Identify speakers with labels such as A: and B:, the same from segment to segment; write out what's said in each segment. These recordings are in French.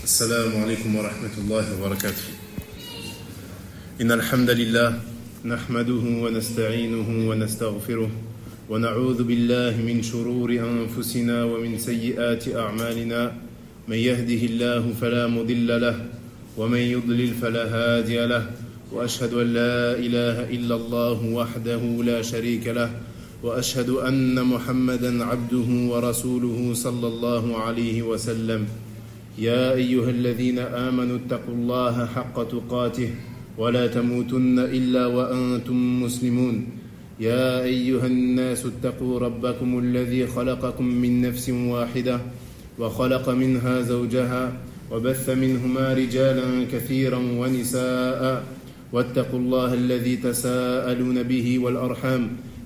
A: السلام عليكم ورحمة الله وبركاته. إن الحمد لله نحمده ونستعينه ونستغفره ونعوذ بالله من شرور أنفسنا ومن سيئات أعمالنا من يهده الله فلا مضل له ومن يضلل فلا هادي له وأشهد أن لا إله إلا الله وحده لا شريك له وأشهد أن محمدا عبده ورسوله صلى الله عليه وسلم. يا أيها الذين آمنوا اتقوا الله حق تقاته ولا تموتن إلا وأنتم مسلمون. يا أيها الناس اتقوا ربكم الذي خلقكم من نفس واحدة وخلق منها زوجها وبث منهما رجالا كثيرا ونساء واتقوا الله الذي تساءلون به والأرحام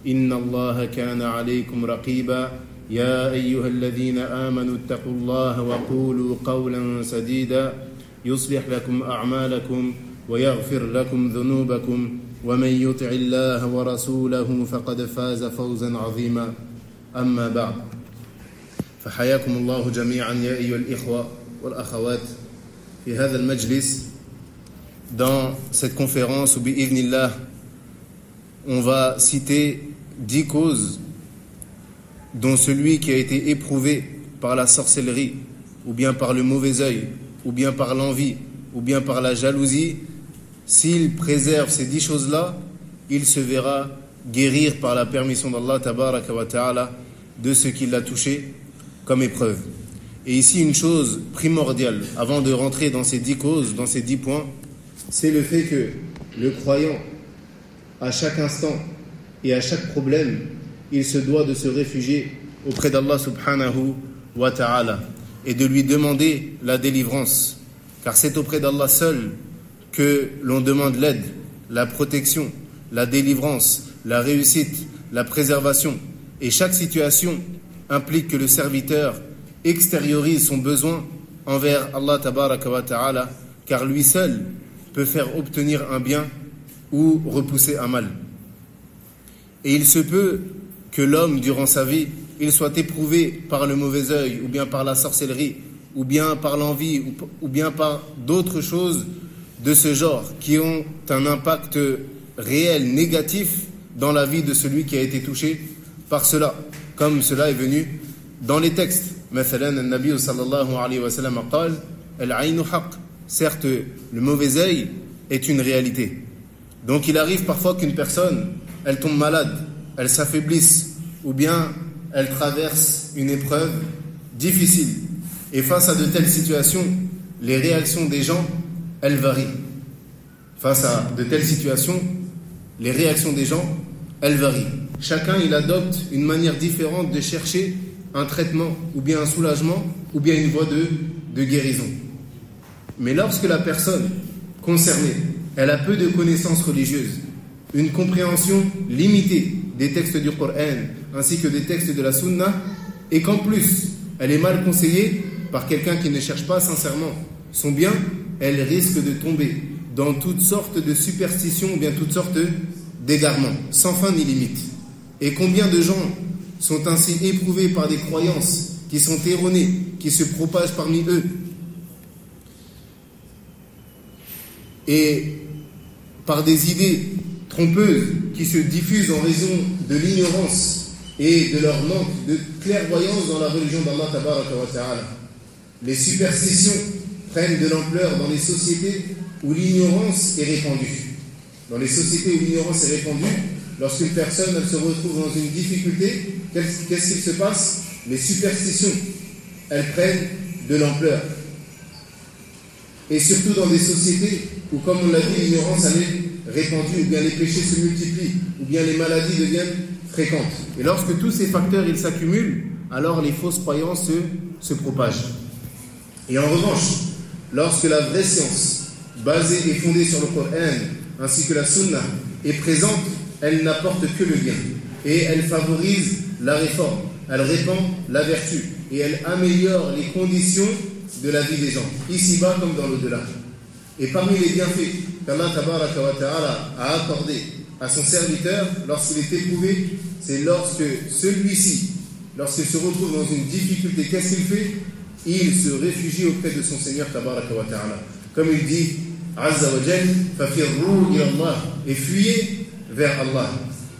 A: إن الله كان عليكم رقيبا. يا أيها الذين آمنوا اتقوا الله وقولوا قولا سديدا يصلح لكم أعمالكم ويغفر لكم ذنوبكم ومن يطع الله ورسوله فقد فاز فوزا عظيما. أما بعد فحياكم الله جميعا يا أيها الإخوة والأخوات في هذا المجلس. Dans cette conférence ou bi'idhnillah, on va citer 10 causes dont celui qui a été éprouvé par la sorcellerie, ou bien par le mauvais œil, ou bien par l'envie, ou bien par la jalousie, s'il préserve ces 10 choses-là, il se verra guérir par la permission d'Allah tabaraka wa ta'ala de ce qui l'a touché comme épreuve. Et ici, une chose primordiale, avant de rentrer dans ces 10 causes, dans ces 10 points, c'est le fait que le croyant, à chaque instant et à chaque problème, il se doit de se réfugier auprès d'Allah subhanahu wa ta'ala et de lui demander la délivrance. Car c'est auprès d'Allah seul que l'on demande l'aide, la protection, la délivrance, la réussite, la préservation. Et chaque situation implique que le serviteur extériorise son besoin envers Allah tabaraka wa ta'ala, car lui seul peut faire obtenir un bien ou repousser un mal. Et il se peut que l'homme, durant sa vie, il soit éprouvé par le mauvais œil, ou bien par la sorcellerie, ou bien par l'envie, ou bien par d'autres choses de ce genre, qui ont un impact réel, négatif, dans la vie de celui qui a été touché par cela, comme cela est venu dans les textes. مثلا النبي صلى الله عليه وسلم قال العين حق. Certes, le mauvais œil est une réalité. Donc il arrive parfois qu'une personne, elle tombe malade, elle s'affaiblisse, ou bien elle traverse une épreuve difficile. Et face à de telles situations, les réactions des gens, elles varient. Face à de telles situations, les réactions des gens, elles varient. Chacun, il adopte une manière différente de chercher un traitement, ou bien un soulagement, ou bien une voie de guérison. Mais lorsque la personne concernée, elle a peu de connaissances religieuses, une compréhension limitée des textes du Coran ainsi que des textes de la Sunna, et qu'en plus elle est mal conseillée par quelqu'un qui ne cherche pas sincèrement son bien, elle risque de tomber dans toutes sortes de superstitions ou bien toutes sortes d'égarements, sans fin ni limite. Et combien de gens sont ainsi éprouvés par des croyances qui sont erronées, qui se propagent parmi eux, et par des idées trompeuses qui se diffusent en raison de l'ignorance et de leur manque de clairvoyance dans la religion d'Allah tabaraka wa ta'ala. Les superstitions prennent de l'ampleur dans les sociétés où l'ignorance est répandue. Dans les sociétés où l'ignorance est répandue, lorsqu'une personne elle se retrouve dans une difficulté, qu'est-ce qu'il se passe? Les superstitions, elles prennent de l'ampleur. Et surtout dans des sociétés où, comme on l'a dit, l'ignorance elle est répandue, ou bien les péchés se multiplient, ou bien les maladies deviennent fréquentes. Et lorsque tous ces facteurs ils s'accumulent, alors les fausses croyances se propagent. Et en revanche, lorsque la vraie science, basée et fondée sur le Coran, ainsi que la Sunna, est présente, elle n'apporte que le bien. Et elle favorise la réforme, elle répand la vertu, et elle améliore les conditions de la vie des gens, ici-bas comme dans l'au-delà. Et parmi les bienfaits qu'Allah tabaraka wa ta'ala a accordé à son serviteur lorsqu'il est éprouvé, c'est lorsque celui-ci, lorsqu'il se retrouve dans une difficulté, qu'est-ce qu'il fait? il se réfugie auprès de son Seigneur tabaraka wa ta'ala. Comme il dit Azza wa Jal, fafirru ila Allah, et fuyez vers Allah.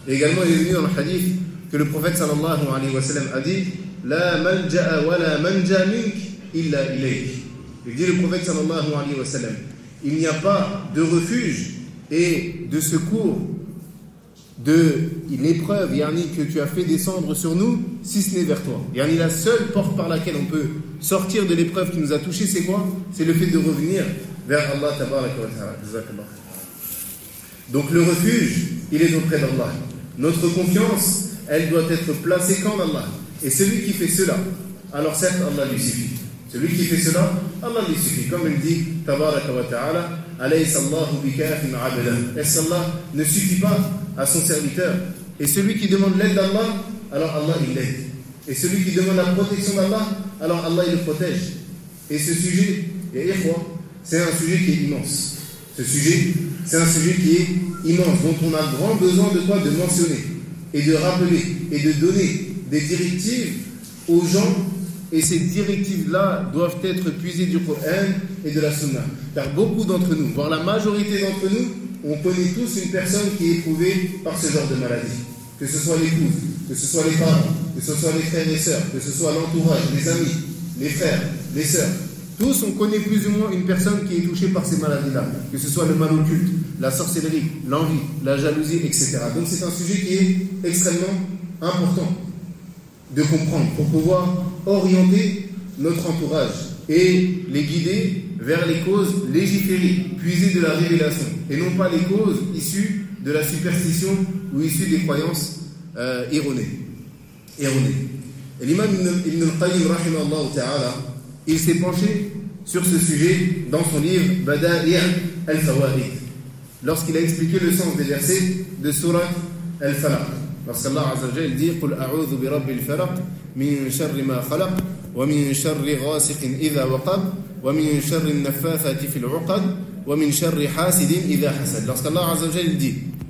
A: Et également il est venu dans le hadith que le prophète sallallahu alayhi wa sallam a dit la malja'a wa la manja mink illa ilayk. Il dit le prophète sallallahu alayhi wa sallam, il n'y a pas de refuge et de secours de l'épreuve yani, que tu as fait descendre sur nous, si ce n'est vers toi. Yani, la seule porte par laquelle on peut sortir de l'épreuve qui nous a touchés, c'est quoi? C'est le fait de revenir vers Allah tabaraka wa ta'ala. Donc le refuge, il est auprès d'Allah. Notre confiance, elle doit être placée qu'en Allah. Et celui qui fait cela, alors certes, Allah lui suffit. Celui qui fait cela, Allah lui suffit. Comme il dit, tabaraka wa ta'ala, alaysa Allahu bikafin abda. Est-ce qu'Allah ne suffit pas à son serviteur? Et celui qui demande l'aide d'Allah, alors Allah il l'aide. Et celui qui demande la protection d'Allah, alors Allah il le protège. Et ce sujet, c'est un sujet qui est immense. Ce sujet, c'est un sujet qui est immense, dont on a grand besoin de quoi? De mentionner et de rappeler et de donner des directives aux gens. Et ces directives-là doivent être puisées du Coran et de la Sunna. Car beaucoup d'entre nous, voire la majorité d'entre nous, on connaît tous une personne qui est éprouvée par ce genre de maladie. Que ce soit l'épouse, que ce soit les parents, que ce soit les frères et sœurs, que ce soit l'entourage, les amis, les frères, les sœurs. Tous, on connaît plus ou moins une personne qui est touchée par ces maladies-là. Que ce soit le mal occulte, la sorcellerie, l'envie, la jalousie, etc. Donc c'est un sujet qui est extrêmement important de comprendre pour pouvoir orienter notre entourage et les guider vers les causes légiférées, puisées de la révélation, et non pas les causes issues de la superstition ou issues des croyances erronées. Et l'imam Ibn al-Qayyim, rahimahullah ta'ala, il s'est penché sur ce sujet dans son livre Bada'i' al-Fawaid, lorsqu'il a expliqué le sens des versets de Surat al-Falaq. Lorsqu'Allah Azza wa Jalla dit Qul a'udhu bi rabbil falaq min sharri ma khalaq wa min sharri ghasiqin idha waqab wa min sharri an-naffathati fil 'uqad wa min sharri hasidin idha hasad. Lorsqu'Allah Azza wa Jalla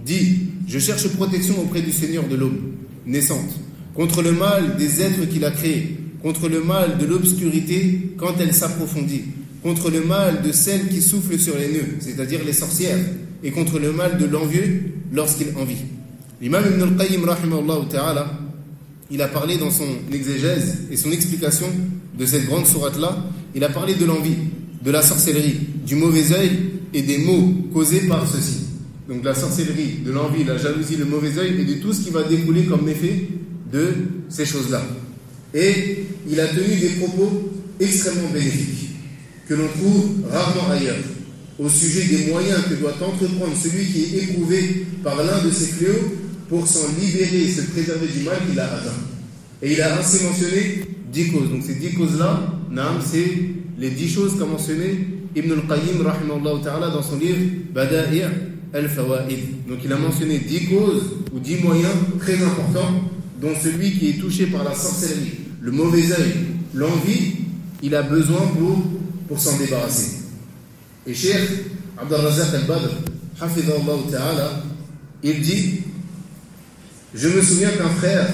A: dit je cherche protection auprès du Seigneur de l'aube naissante contre le mal des êtres qu'il a créés, contre le mal de l'obscurité quand elle s'approfondit, contre le mal de celles qui soufflent sur les nœuds, c'est-à-dire les sorcières, et contre le mal de l'envieux lorsqu'il envie. L'imam Ibn al-Qayyim, rahimahullah ta'ala, il a parlé dans son exégèse et son explication de cette grande sourate-là, il a parlé de l'envie, de la sorcellerie, du mauvais œil et des maux causés par ceci. Donc la sorcellerie, de l'envie, la jalousie, le mauvais œil et de tout ce qui va découler comme effet de ces choses-là. Et il a tenu des propos extrêmement bénéfiques que l'on trouve rarement ailleurs au sujet des moyens que doit entreprendre celui qui est éprouvé par l'un de ces fléaux pour s'en libérer et se préserver du mal qu'il a atteint. Et il a ainsi mentionné 10 causes. Donc ces 10 causes-là, c'est les 10 choses qu'a mentionné Ibn al-Qayyim rahimahullah ta'ala dans son livre Bada'i' al-Fawaid. Donc il a mentionné 10 causes ou 10 moyens très importants dont celui qui est touché par la sorcellerie, le mauvais œil, l'envie, il a besoin pour s'en débarrasser. Et Cheikh Abd al-Razzaq al-Badr, hafidhahullah ta'ala, il dit je me souviens qu'un frère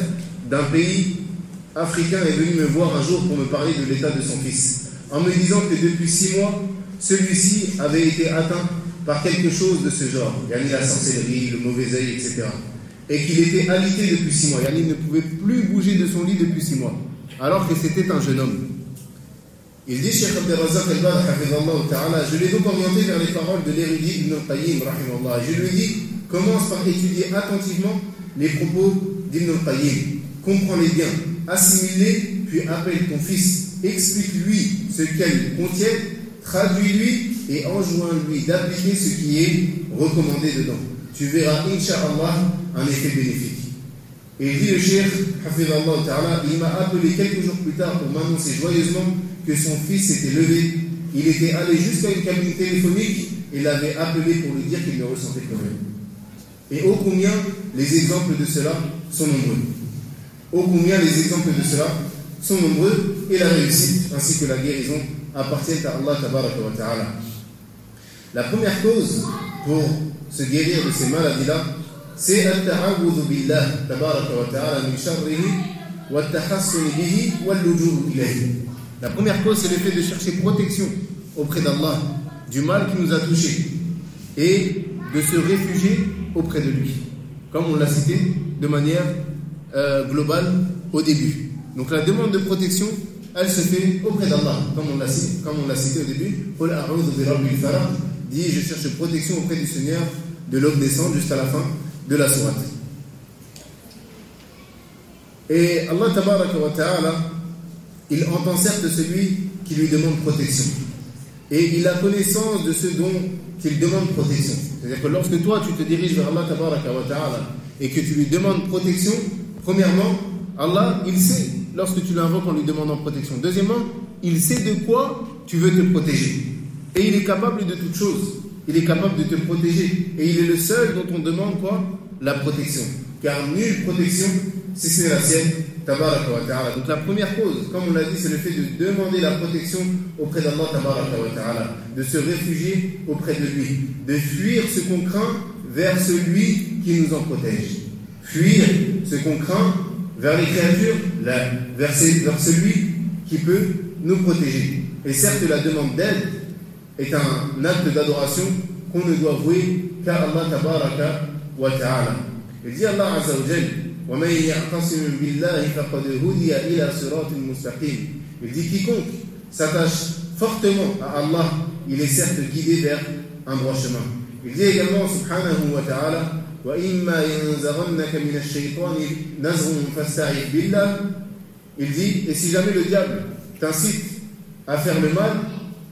A: d'un pays africain est venu me voir un jour pour me parler de l'état de son fils, en me disant que depuis 6 mois, celui-ci avait été atteint par quelque chose de ce genre, yani la sorcellerie, le mauvais œil, etc. Et qu'il était alité depuis 6 mois, yani il ne pouvait plus bouger de son lit depuis 6 mois, alors que c'était un jeune homme. Il dit, Cheikh Abd al-Razzaq al-Badr, hafidhahullah ta'ala, je l'ai donc orienté vers les paroles de l'érudit Ibn al-Qayyim, rahimahullah. Je lui ai dit, commence par étudier attentivement les propos d'Ibn al-Qayyim, comprends-les bien, assimile-les, puis appelle ton fils, explique-lui ce qu'elles contiennent, traduis-lui et enjoins-lui d'appliquer ce qui est recommandé dedans. Tu verras, incha'Allah, un effet bénéfique. Et il dit le Cheikh, hafidhahullah ta'ala, il m'a appelé quelques jours plus tard pour m'annoncer joyeusement que son fils s'était levé. Il était allé jusqu'à une cabine téléphonique et l'avait appelé pour lui dire qu'il ne ressentait plus rien. Et ô combien les exemples de cela sont nombreux. Ô combien les exemples de cela sont nombreux, et la réussite ainsi que la guérison appartiennent à Allah tabaraka wa ta'ala. La première cause pour se guérir de ces maladies-là, c'est at-ta'awudhu billah tabaraka wa ta'ala min sharrihi wa at-tahassun bihi wa al-lujuu ilayhi. La première cause, c'est le fait de chercher protection auprès d'Allah du mal qui nous a touchés et de se réfugier auprès de lui, comme on l'a cité de manière globale au début. Donc la demande de protection, elle se fait auprès d'Allah, comme on l'a cité au début. Qul a'udhu bi rabbil falaq, dit je cherche protection auprès du Seigneur de l'aube naissante jusqu'à la fin de la sourate. Et Allah tabaraka wa ta'ala, il entend certes celui qui lui demande protection. Et il a connaissance de ce dont il demande protection. C'est-à-dire que lorsque toi tu te diriges vers Allah tabaraka wa ta'ala et que tu lui demandes protection, premièrement, Allah, il sait lorsque tu l'invoques en lui demandant protection. Deuxièmement, il sait de quoi tu veux te protéger. Et il est capable de toutes choses. Il est capable de te protéger. Et il est le seul dont on demande quoi? La protection. Car nulle protection, si c'est la sienne, tabaraka wa ta'ala. Donc la première cause, comme on l'a dit, c'est le fait de demander la protection auprès d'Allah tabaraka wa ta'ala, de se réfugier auprès de lui, de fuir ce qu'on craint vers celui qui nous en protège. Fuir ce qu'on craint vers les créatures, vers celui qui peut nous protéger. Et certes, la demande d'aide est un acte d'adoration qu'on ne doit vouer qu'à Allah tabaraka wa ta'ala. Il dit Allah azza wa jalla: وَمَنْ يَعْتَصِمْ بِاللَّهِ فَقَدْ هُدِيَ إِلَى صِرَاطٍ مُسْتَقِيمٍ. Il dit quiconque s'attache fortement à Allah, il est certes guidé vers un droit chemin. Il dit également subhanahu wa ta'ala: وَإِمَّا يَنزَغَنَّكَ مِنَ الشَّيْطَانِ نَزْغٌ فَاسْتَعِذْ بِاللَّهِ. Il dit, et si jamais le diable t'incite à faire le mal,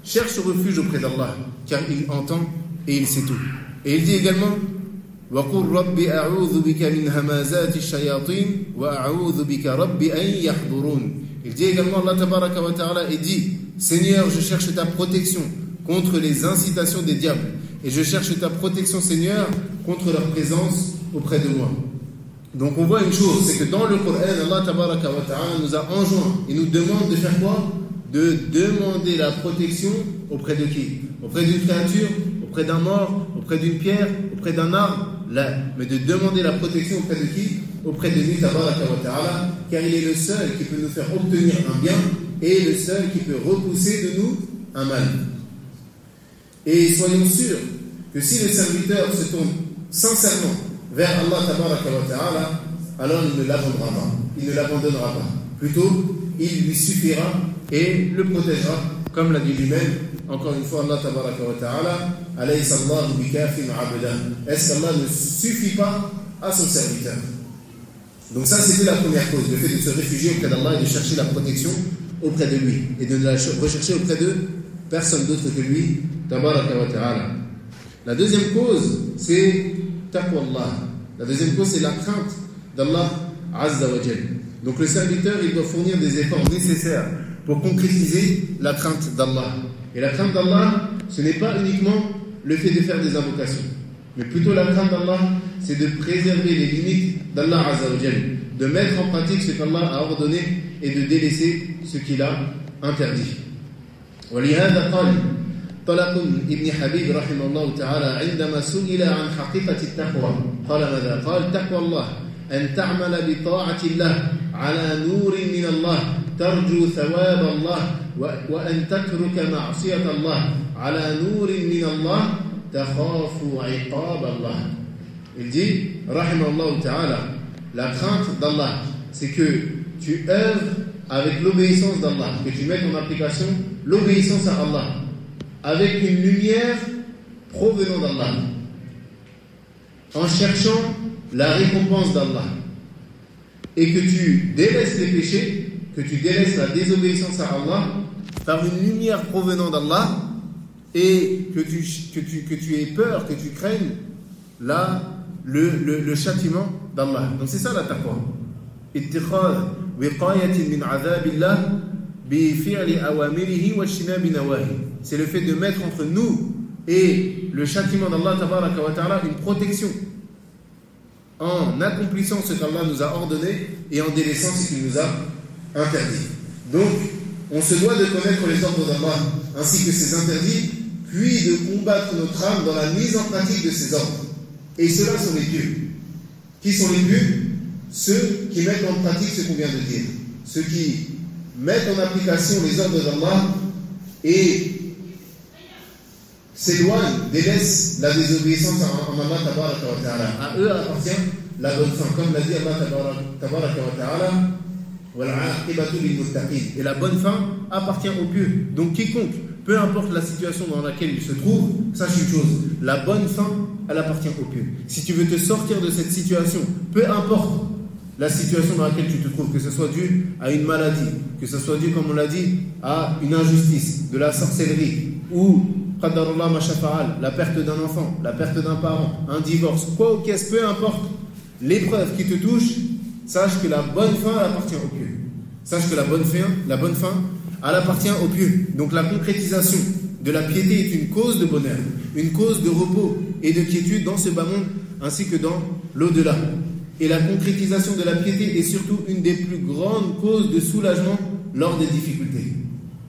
A: cherche refuge auprès d'Allah, car il entend et il sait tout. Et il dit également: وَقُلْ رَبِّ أَعُوذُ بِكَ مِنْ هَمَازَاتِ الشَّيَاطِينِ وَأَعُوذُ بِكَ رَبِّ أَنْ يَحْضُرُونَ. Il dit également, Allah tabaraka wa ta'ala, et dit: Seigneur, je cherche ta protection contre les incitations des diables, et je cherche ta protection, Seigneur, contre leur présence auprès de moi. Donc on voit une chose, c'est que dans le Coran, Allah tabaraka wa ta'ala nous a enjoint et nous demande de faire quoi? De demander la protection auprès de qui? Auprès d'une créature, auprès d'un mort, auprès d'une pierre, auprès d'un arbre? Là, mais de demander la protection auprès de qui? Auprès de lui tabaraka wa ta'ala, car il est le seul qui peut nous faire obtenir un bien et le seul qui peut repousser de nous un mal. Et soyons sûrs que si le serviteur se tourne sincèrement vers Allah tabaraka wa ta'ala, alors il ne l'abandonnera pas. Il ne l'abandonnera pas. Plutôt, il lui suffira et le protégera, comme l'a dit lui-même, encore une fois, Allah tabaraka wa ta'ala: alaysa Allahu bikafin abda. Est-ce qu'Allah ne suffit pas à son serviteur? Donc ça, c'était la première cause, le fait de se réfugier auprès d'Allah et de chercher la protection auprès de lui et de ne la rechercher auprès de personne d'autre que lui tabaraka wa ta'ala. La deuxième cause, c'est taqwallah. La deuxième cause, c'est la crainte d'Allah azza wa jalla. Donc le serviteur, il doit fournir des efforts nécessaires pour concrétiser la crainte d'Allah. Et la crainte d'Allah, ce n'est pas uniquement le fait de faire des invocations, mais plutôt la crainte d'Allah, c'est de préserver les limites d'Allah azza wa jalla, de mettre en pratique ce qu'Allah a ordonné et de délaisser ce qu'il a interdit. ولهذا قال طلق ابن حبيب رحمه الله تعالى عندما سئل عن حقيقة التقوى قال ماذا؟ قال: تقوى الله أن تعمل بطاعة الله على نور من الله ترجو ثواب الله وأن تترك معصية الله على نور من الله تخاف عقاب الله. Il dit, rahimahullah ta'ala, la crainte d'Allah, c'est que tu œuvres avec l'obéissance d'Allah, que tu mettes en application l'obéissance à Allah, avec une lumière provenant d'Allah, en cherchant la récompense d'Allah, et que tu délaisses les péchés, que tu délaisses la désobéissance à Allah par une lumière provenant d'Allah, et que tu aies peur, que tu craignes le châtiment d'Allah. Donc c'est ça la taqwa. Ittikhad wiqayatin min adhabillah bi fi'li awamirihi wa shinabi nawahi. C'est le fait de mettre entre nous et le châtiment d'Allah tabaraka wa ta'ala une protection en accomplissant ce qu'Allah nous a ordonné et en délaissant ce qu'il nous a interdit. Donc, on se doit de connaître les ordres d'Allah ainsi que ses interdits, puis de combattre notre âme dans la mise en pratique de ses ordres. Et ceux-là sont les pieux. Qui sont les pieux? Ceux qui mettent en pratique ce qu'on vient de dire. Ceux qui mettent en application les ordres d'Allah et s'éloignent, délaissent la désobéissance en Allah tabaraka wa ta'ala. À eux appartient la bonne fin. Comme l'a dit Allah tabaraka wa ta'ala, et la bonne fin appartient aux pieux. Donc quiconque, peu importe la situation dans laquelle il se trouve, sache une chose, la bonne fin, elle appartient aux pieux. Si tu veux te sortir de cette situation, peu importe la situation dans laquelle tu te trouves, que ce soit dû à une maladie, que ce soit dû, comme on l'a dit, à une injustice, de la sorcellerie, ou la perte d'un enfant, la perte d'un parent, un divorce, quoi ou qu'est-ce, peu importe l'épreuve qui te touche, sache que la bonne fin, elle appartient aux pieux. Sache que la bonne fin, elle appartient aux pieux. Donc la concrétisation de la piété est une cause de bonheur, une cause de repos et de quiétude dans ce bas monde ainsi que dans l'au-delà. Et la concrétisation de la piété est surtout une des plus grandes causes de soulagement lors des difficultés.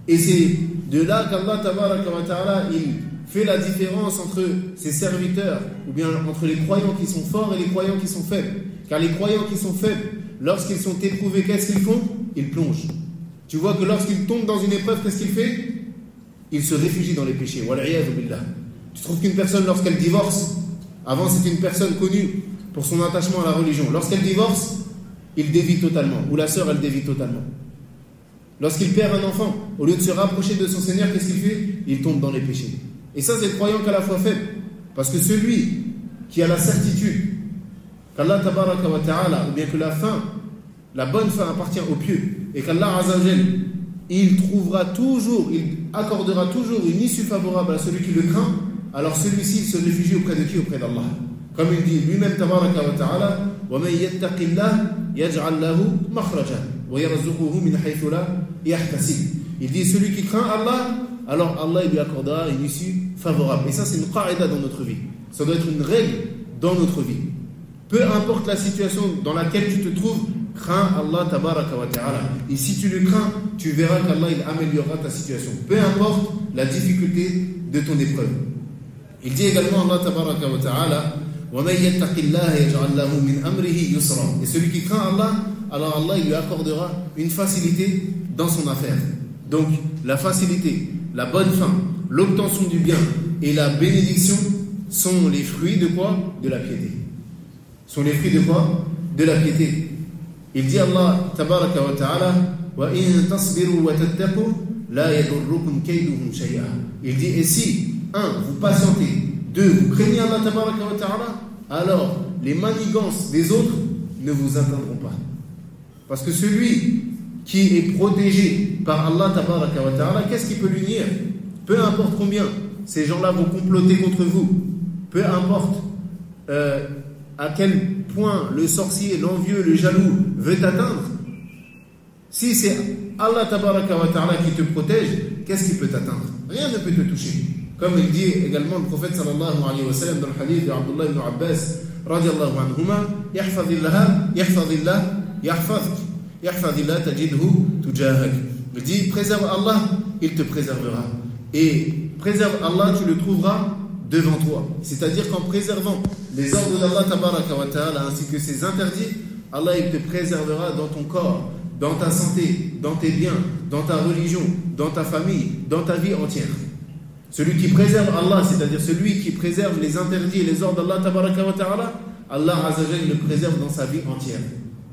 A: Et c'est de là qu'Allah tabaraka wa ta'ala, il fait la différence entre ses serviteurs, ou bien entre les croyants qui sont forts et les croyants qui sont faibles. Car les croyants qui sont faibles, lorsqu'ils sont éprouvés, qu'est-ce qu'ils font? Ils plongent. Tu vois que lorsqu'ils tombent dans une épreuve, qu'est-ce qu'il fait? Il se réfugie dans les péchés. Wal'iyadhu billah. Tu trouves qu'une personne, lorsqu'elle divorce, avant c'était une personne connue pour son attachement à la religion. Lorsqu'elle divorce, il dévie totalement. Ou la sœur, elle dévie totalement. Lorsqu'il perd un enfant, au lieu de se rapprocher de son Seigneur, qu'est-ce qu'il fait? Il tombe dans les péchés. Et ça, c'est le croyant qui a la foi faible. Parce que celui qui a la certitude qu'Allah tabaraka wa ta'ala, ou bien que la bonne fin appartient aux pieux, et qu'Allah azawajal, il accordera toujours une issue favorable à celui qui le craint, alors celui-ci il se réfugie auprès de qui? Auprès d'Allah. Comme il dit lui-même tabaraka wa ta'ala, وَمَنْ يَتَّقِ اللَّهِ يَجْعَلْ لَهُ مَخْرَجًا وَيَرْزُقُهُ مِنْ حَيْثُ لَا يَحْتَسِبُ. Il dit celui qui craint Allah, alors Allah il lui accordera une issue favorable. Et ça c'est une qaïda dans notre vie. Ça doit être une règle dans notre vie. Peu importe la situation dans laquelle tu te trouves, crains Allah tabaraka wa ta'ala. Et si tu le crains, tu verras qu'Allah il améliorera ta situation. Peu importe la difficulté de ton épreuve. Il dit également Allah tabaraka wa ta'ala, وَمَنْ يَتَّقِ اللَّهَ يَجْعَلْ لَهُ مِنْ أَمْرِهِ يُسْرًا. Et celui qui craint Allah, alors Allah il lui accordera une facilité dans son affaire. Donc la facilité, la bonne fin, l'obtention du bien et la bénédiction sont les fruits de quoi? De la piété. Sont les fruits de quoi? De la piété. Il dit Allah tabaraka wa ta'ala, وَإِن تَصْبِرُوا وَتَتَّقُوا لَا يَضُرُّكُمْ كَيْدُهُمْ شَيْئًا. Il dit, et si, 1, vous patientez, 2, vous craignez Allah tabaraka wa ta'ala, alors les manigances des autres ne vous atteindront pas. Parce que celui qui est protégé par Allah tabaraka wa ta'ala, qu'est-ce qui peut lui nuire? Peu importe combien ces gens-là vont comploter contre vous, peu importe à quel point le sorcier, l'envieux, le jaloux veut t'atteindre, si c'est Allah tabaraka wa ta'ala qui te protège, qu'est-ce qui peut t'atteindre? Rien ne peut te toucher. Comme il dit également le prophète sallallahu alayhi wa sallam dans le hadith de Abdullah ibn Abbas radiallahu anhuma, yahfazillah yahfazk, yahfazillah tajidhu tujahak. Il dit préserve Allah, il te préservera. Et préserve Allah, tu le trouveras devant toi. C'est-à-dire qu'en préservant les ordres d'Allah tabaraka wa ta'ala ainsi que ses interdits, Allah il te préservera dans ton corps, dans ta santé, dans tes biens, dans ta religion, dans ta famille, dans ta vie entière. Celui qui préserve Allah, c'est-à-dire celui qui préserve les interdits et les ordres d'Allah tabaraka wa ta'ala, Allah azawajal le préserve dans sa vie entière,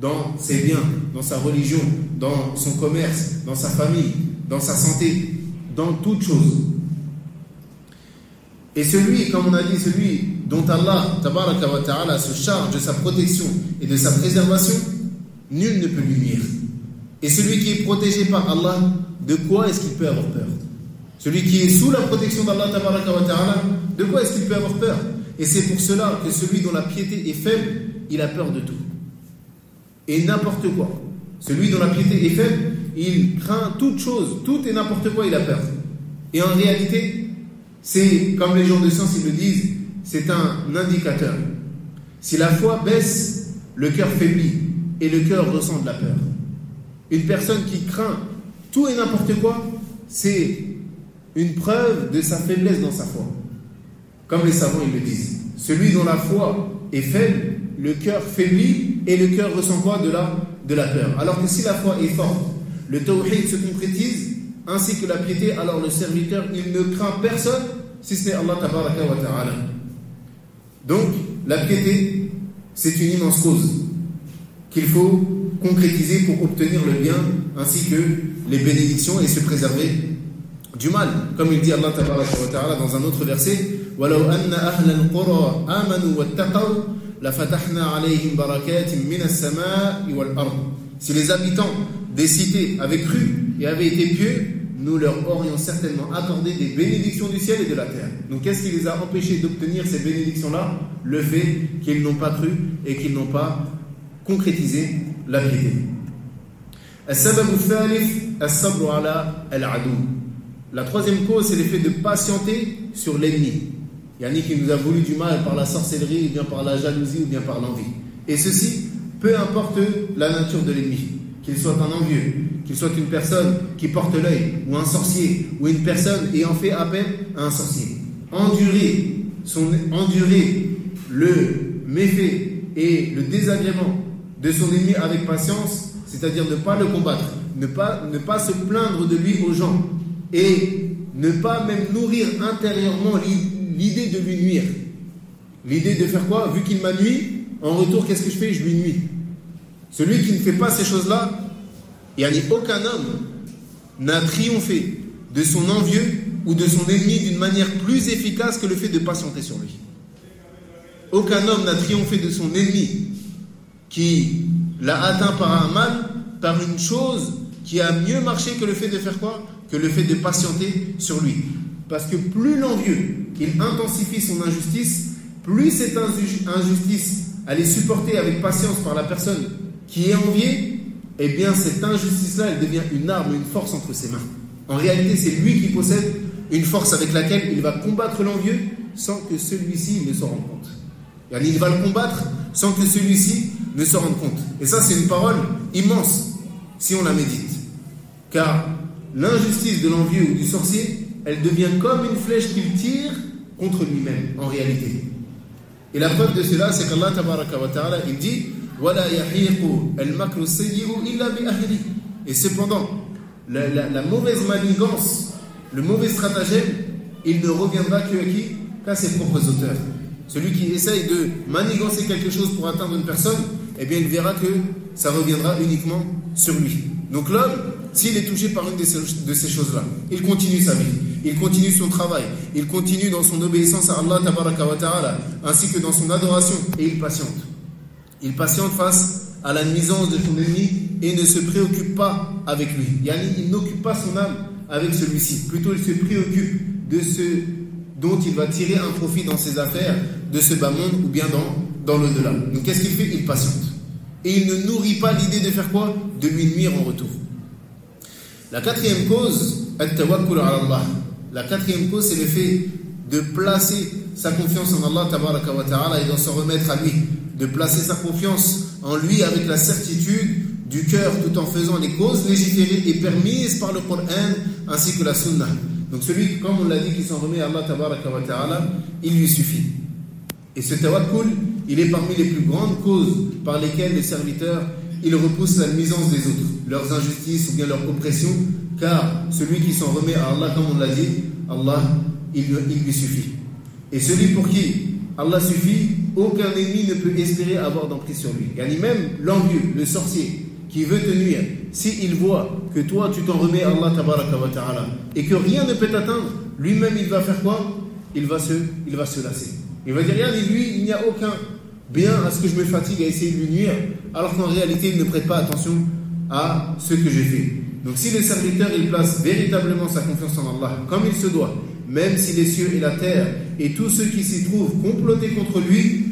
A: dans ses biens, dans sa religion, dans son commerce, dans sa famille, dans sa santé, dans toutes choses. Et celui, comme on a dit, celui dont Allah tabaraka wa ta'ala se charge de sa protection et de sa préservation, nul ne peut lui nuire. Et celui qui est protégé par Allah, de quoi est-ce qu'il peut avoir peur? Celui qui est sous la protection d'Allah tabaraka wa ta'ala, de quoi est-ce qu'il peut avoir peur? Et c'est pour cela que celui dont la piété est faible, il a peur de tout. Et n'importe quoi. Celui dont la piété est faible, il craint toute chose, tout et n'importe quoi, il a peur. Et en réalité, c'est, comme les gens de science ils le disent, c'est un indicateur. Si la foi baisse, le cœur faiblit et le cœur ressent de la peur. Une personne qui craint tout et n'importe quoi, c'est une preuve de sa faiblesse dans sa foi. Comme les savants ils le disent. Celui dont la foi est faible, le cœur faiblit et le cœur ressent quoi? De la peur. Alors que si la foi est forte, le tawhid se concrétise, ainsi que la piété, alors le serviteur, il ne craint personne, si ce n'est Allah tabaraka wa ta'ala. Donc, la piété, c'est une immense cause qu'il faut concrétiser pour obtenir le bien, ainsi que les bénédictions et se préserver du mal. Comme il dit Allah tabaraka wa ta'ala dans un autre verset, وَلَوْ أَنَّ أَهْلَ الْقُرَىٰ آمَنُوا وَاتَّقَوْا لَفَتَحْنَا عَلَيْهِمْ بَرَكَاتٍ مِّنَ السَّمَاءِ وَالْأَرْضِ. Si les habitants des cités avaient cru et avaient été pieux, nous leur aurions certainement accordé des bénédictions du ciel et de la terre. Donc qu'est-ce qui les a empêchés d'obtenir ces bénédictions-là? Le fait qu'ils n'ont pas cru et qu'ils n'ont pas concrétisé la piété. La troisième cause, c'est l'effet de patienter sur l'ennemi. Yani qui nous a voulu du mal par la sorcellerie, ou bien par la jalousie, ou bien par l'envie. Et ceci, peu importe la nature de l'ennemi, qu'il soit un envieux, qu'il soit une personne qui porte l'œil, ou un sorcier, ou une personne ayant fait appel à un sorcier. Endurer le méfait et le désagrément de son ennemi avec patience, c'est-à-dire ne pas le combattre, ne pas se plaindre de lui aux gens, et ne pas même nourrir intérieurement l'idée de lui nuire. L'idée de faire quoi? Vu qu'il m'a nui, en retour, qu'est-ce que je fais? Je lui nuis. Celui qui ne fait pas ces choses-là, aucun homme n'a triomphé de son envieux ou de son ennemi d'une manière plus efficace que le fait de patienter sur lui. Aucun homme n'a triomphé de son ennemi qui l'a atteint par un mal, par une chose qui a mieux marché que le fait de faire quoi? Que le fait de patienter sur lui. Parce que plus l'envieux, il intensifie son injustice, plus cette injustice, elle est supportée avec patience par la personne qui est enviée, eh bien cette injustice-là, elle devient une arme, une force entre ses mains. En réalité, c'est lui qui possède une force avec laquelle il va combattre l'envieux sans que celui-ci ne s'en rende compte. Il va le combattre sans que celui-ci ne se rende compte. Et ça, c'est une parole immense, si on la médite. Car l'injustice de l'envieux ou du sorcier, elle devient comme une flèche qu'il tire contre lui-même, en réalité. Et la preuve de cela, c'est qu'Allah tabaraka wa ta'ala, il dit وَلَا يَحِيقُ الْمَكْرُ السَّيِّئُ إِلَّا بِأَهْلِهِ. Et cependant, la mauvaise manigance, le mauvais stratagème, il ne reviendra qu'à ses propres auteurs. Celui qui essaye de manigancer quelque chose pour atteindre une personne, eh bien il verra que ça reviendra uniquement sur lui. Donc l'homme, s'il est touché par une de ces choses-là, il continue sa vie, il continue son travail, il continue dans son obéissance à Allah tabaraka wa ta'ala, ainsi que dans son adoration, et il patiente. Il patiente face à la nuisance de son ennemi et ne se préoccupe pas avec lui. Il n'occupe pas son âme avec celui-ci. Plutôt, il se préoccupe de ce dont il va tirer un profit dans ses affaires, de ce bas monde ou bien dans l'au-delà. Donc, qu'est-ce qu'il fait? Il patiente. Et il ne nourrit pas l'idée de faire quoi? De lui nuire en retour. La quatrième cause, al-tawakkul ala Allah. La quatrième cause, c'est le fait de placer sa confiance en Allah tabaraka wa ta'ala et d'en s'en remettre à lui. De placer sa confiance en lui avec la certitude du cœur tout en faisant les causes légiférées et permises par le Coran ainsi que la Sunna. Donc celui, comme on l'a dit, qui s'en remet à Allah tabaraka wa ta'ala, il lui suffit. Et ce tawakkul, il est parmi les plus grandes causes par lesquelles les serviteurs, ils repoussent la nuisance des autres, leurs injustices ou bien leur oppression, car celui qui s'en remet à Allah, comme on l'a dit, Allah, il lui suffit. Et celui pour qui Allah suffit, aucun ennemi ne peut espérer avoir d'emprise sur lui. Et même l'envieux, le sorcier, qui veut te nuire, s'il voit que toi tu t'en remets à Allah tabaraka wa ta'ala et que rien ne peut t'atteindre, lui-même il va faire quoi? Il va se lasser. Il va dire, regarde, lui, il n'y a aucun bien à ce que je me fatigue à essayer de lui nuire, alors qu'en réalité il ne prête pas attention à ce que j'ai fait. Donc si le serviteur il place véritablement sa confiance en Allah comme il se doit, même si les cieux et la terre et tous ceux qui s'y trouvent complotés contre lui,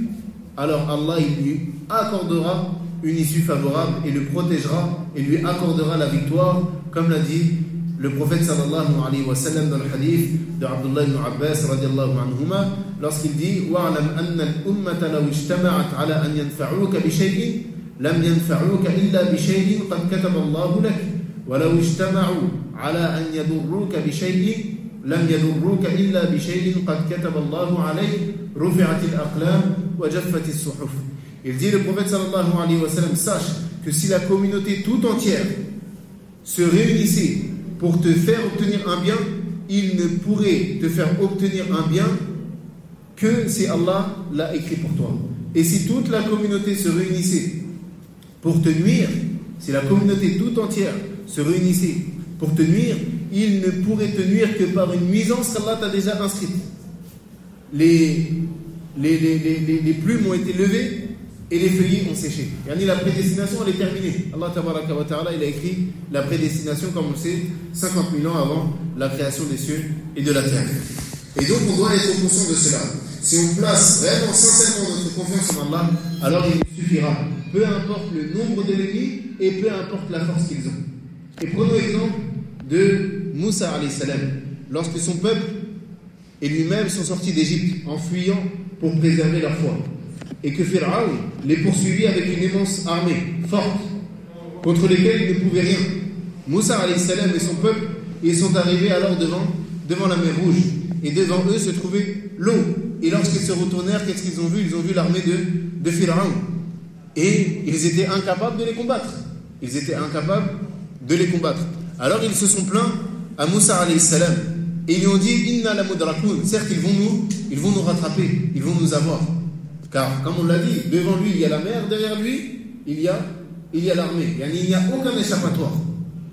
A: alors Allah il lui accordera une issue favorable et le protégera et lui accordera la victoire, comme l'a dit le prophète sallallahu alayhi wa sallam dans le hadith de Abdullah ibn Abbas radiyallahu anhuma, lorsqu'il dit wa'lam anna al-ummata law ijtama'at ala an yanfa'uka bi shay'in lam yanfa'uka illa bi shay'in qad kataba Allahu lak wa law ijtama'u ala an yadurruka bi shay'in lam yadurruka illa bi shay'in qad kataba Allahu alayk rufi'at al-aqlam wa jaffat as-suhuf. Il dit, le prophète sallallahu alayhi wa sallam, sache que si la communauté tout entière se réunissaient pour te faire obtenir un bien, ils ne pourraient te faire obtenir un bien que si Allah l'a écrit pour toi. Et si toute la communauté se réunissait pour te nuire, si la communauté tout entière se réunissait pour te nuire, ils ne pourraient te nuire que par une nuisance qu'Allah t'a déjà inscrite. Les plumes ont été levées et les feuillets ont séché. Yani la prédestination, elle est terminée. Allah tabaraka wa ta'ala, il a écrit la prédestination, comme on le sait, 50 000 ans avant la création des cieux et de la terre. Et donc on doit être conscient de cela. Si on place vraiment sincèrement notre confiance en Allah, alors il nous suffira. Peu importe le nombre d'ennemis et peu importe la force qu'ils ont. Et prenons l'exemple de Moussa alayhi salam. Lorsque son peuple et lui-même sont sortis d'Égypte en fuyant pour préserver leur foi. Et que Pharaon les poursuivit avec une immense armée forte contre lesquelles ils ne pouvaient rien. Moussa alayhi salam et son peuple, ils sont arrivés alors devant la mer Rouge. Et devant eux se trouvait l'eau. Et lorsqu'ils se retournèrent, qu'est-ce qu'ils ont vu? Ils ont vu l'armée de Pharaon. Et ils étaient incapables de les combattre. Ils étaient incapables de les combattre. Alors ils se sont plaints à Moussa alayhi salam. Et ils lui ont dit, Inna la mudrakoun. Certes, ils vont nous rattraper, ils vont nous avoir. Car, comme on l'a dit, devant lui, il y a la mer, derrière lui, il y a l'armée. Il n'y a aucun échappatoire.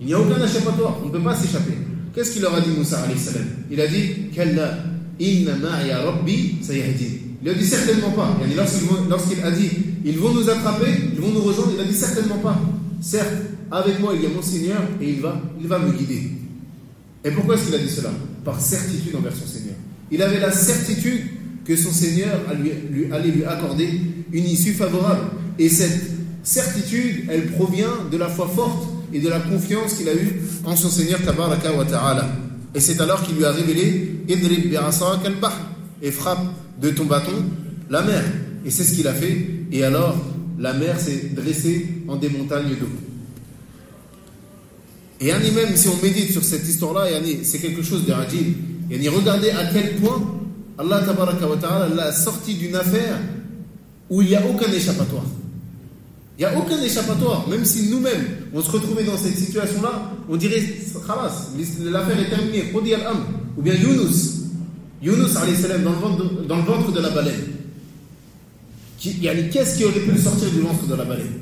A: Il n'y a aucun échappatoire, on ne peut pas s'échapper. Qu'est-ce qu'il leur a dit, Moussa alayhi salam? Il a dit, Kalla, inna ma'iya rabbi sayahdin. Il a dit certainement pas. Lorsqu'il a dit, ils vont nous attraper, ils vont nous rejoindre, il a dit certainement pas. Certes, avec moi, il y a mon Seigneur et il va me guider. Et pourquoi est-ce qu'il a dit cela? Par certitude envers son Seigneur. Il avait la certitude que son Seigneur allait lui accorder une issue favorable. Et cette certitude, elle provient de la foi forte et de la confiance qu'il a eue en son Seigneur tabaraka wa ta'ala. Et c'est alors qu'il lui a révélé Idrib bi'asaka al-bahr, et frappe de ton bâton la mer. Et c'est ce qu'il a fait. Et alors, la mer s'est dressée en des montagnes d'eau. Et même si on médite sur cette histoire-là, c'est quelque chose de rajib. Regardez à quel point Allah tabaraka wa ta'ala l'a sorti d'une affaire où il n'y a aucun échappatoire. Il n'y a aucun échappatoire. Même si nous-mêmes, on se retrouvait dans cette situation-là, on dirait, khalas, l'affaire est terminée. Qudi al-amr. Ou bien Yunus alayhi salam, dans le ventre de la baleine. Qu'est-ce qui aurait pu le sortir du ventre de la baleine?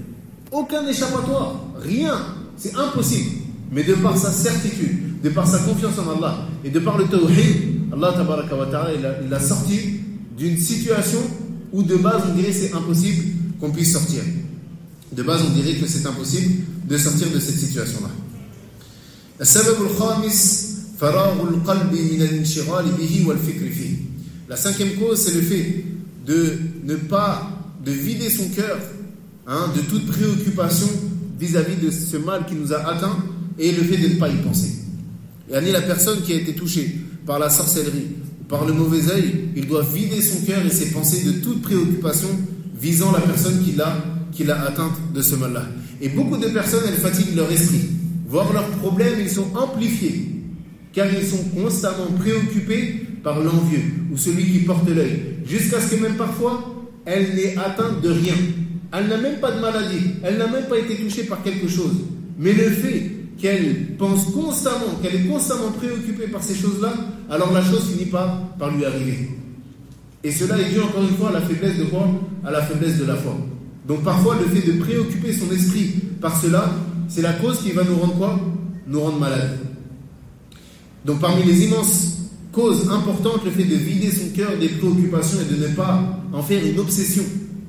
A: Aucun échappatoire. Rien. C'est impossible. Mais de par sa certitude, de par sa confiance en Allah et de par le tawhid, Allah tabaraka wa ta'ala, il l'a sorti d'une situation où de base on dirait c'est impossible qu'on puisse sortir. De base on dirait que c'est impossible de sortir de cette situation-là. La cinquième cause, c'est le fait de vider son cœur de toute préoccupation vis-à-vis de ce mal qui nous a atteints et le fait de ne pas y penser. Et la personne qui a été touchée par la sorcellerie, par le mauvais œil, il doit vider son cœur et ses pensées de toute préoccupation visant la personne qui l'a atteinte de ce mal-là. Et beaucoup de personnes, elles fatiguent leur esprit. Voire leurs problèmes, ils sont amplifiés, car ils sont constamment préoccupés par l'envieux ou celui qui porte l'œil, jusqu'à ce que même parfois, elle n'est atteinte de rien. Elle n'a même pas de maladie, elle n'a même pas été touchée par quelque chose. Mais le fait qu'elle pense constamment, qu'elle est constamment préoccupée par ces choses-là, alors la chose finit par lui arriver. Et cela est dû encore une fois à la faiblesse de quoi? À la faiblesse de la foi. Donc parfois le fait de préoccuper son esprit par cela, c'est la cause qui va nous rendre quoi? Nous rendre malades. Donc parmi les immenses causes importantes, le fait de vider son cœur des préoccupations et de ne pas en faire une obsession.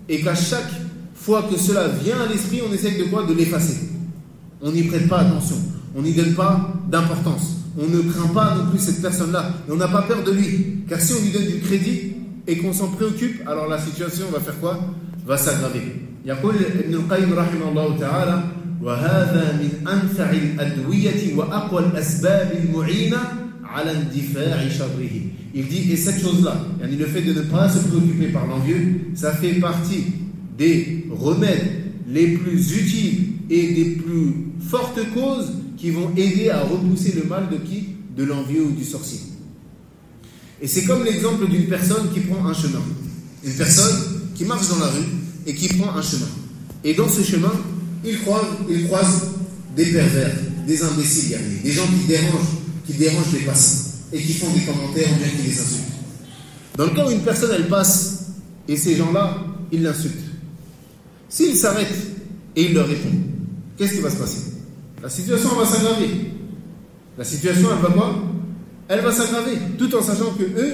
A: Et qu'à chaque fois que cela vient à l'esprit, on essaie de quoi? De l'effacer. On n'y prête pas attention, on n'y donne pas d'importance, on ne craint pas non plus cette personne-là, et on n'a pas peur de lui, car si on lui donne du crédit et qu'on s'en préoccupe, alors la situation va faire quoi? Va s'aggraver. يقول ابن القيم رحمه الله تعالى وهذا من أنفع الأدوية وأقوى الأسباب المعينة على اندفاع شره. Il dit, et cette chose-là, le fait de ne pas se préoccuper par l'envieux, ça fait partie des remèdes les plus utiles et des plus fortes causes qui vont aider à repousser le mal de qui? De l'envieux ou du sorcier. Et c'est comme l'exemple d'une personne qui prend un chemin. Une personne qui marche dans la rue et qui prend un chemin. Et dans ce chemin, il croise des pervers.
B: des imbéciles, yani, des gens qui dérangent les passants et qui font des commentaires ou bien qui les insultent.
A: Dans le cas où une personne elle passe et ces gens-là, ils l'insultent. S'il s'arrête et il leur répond, qu'est-ce qui va se passer? La situation va s'aggraver. La situation, elle va quoi? Elle va s'aggraver, tout en sachant que eux,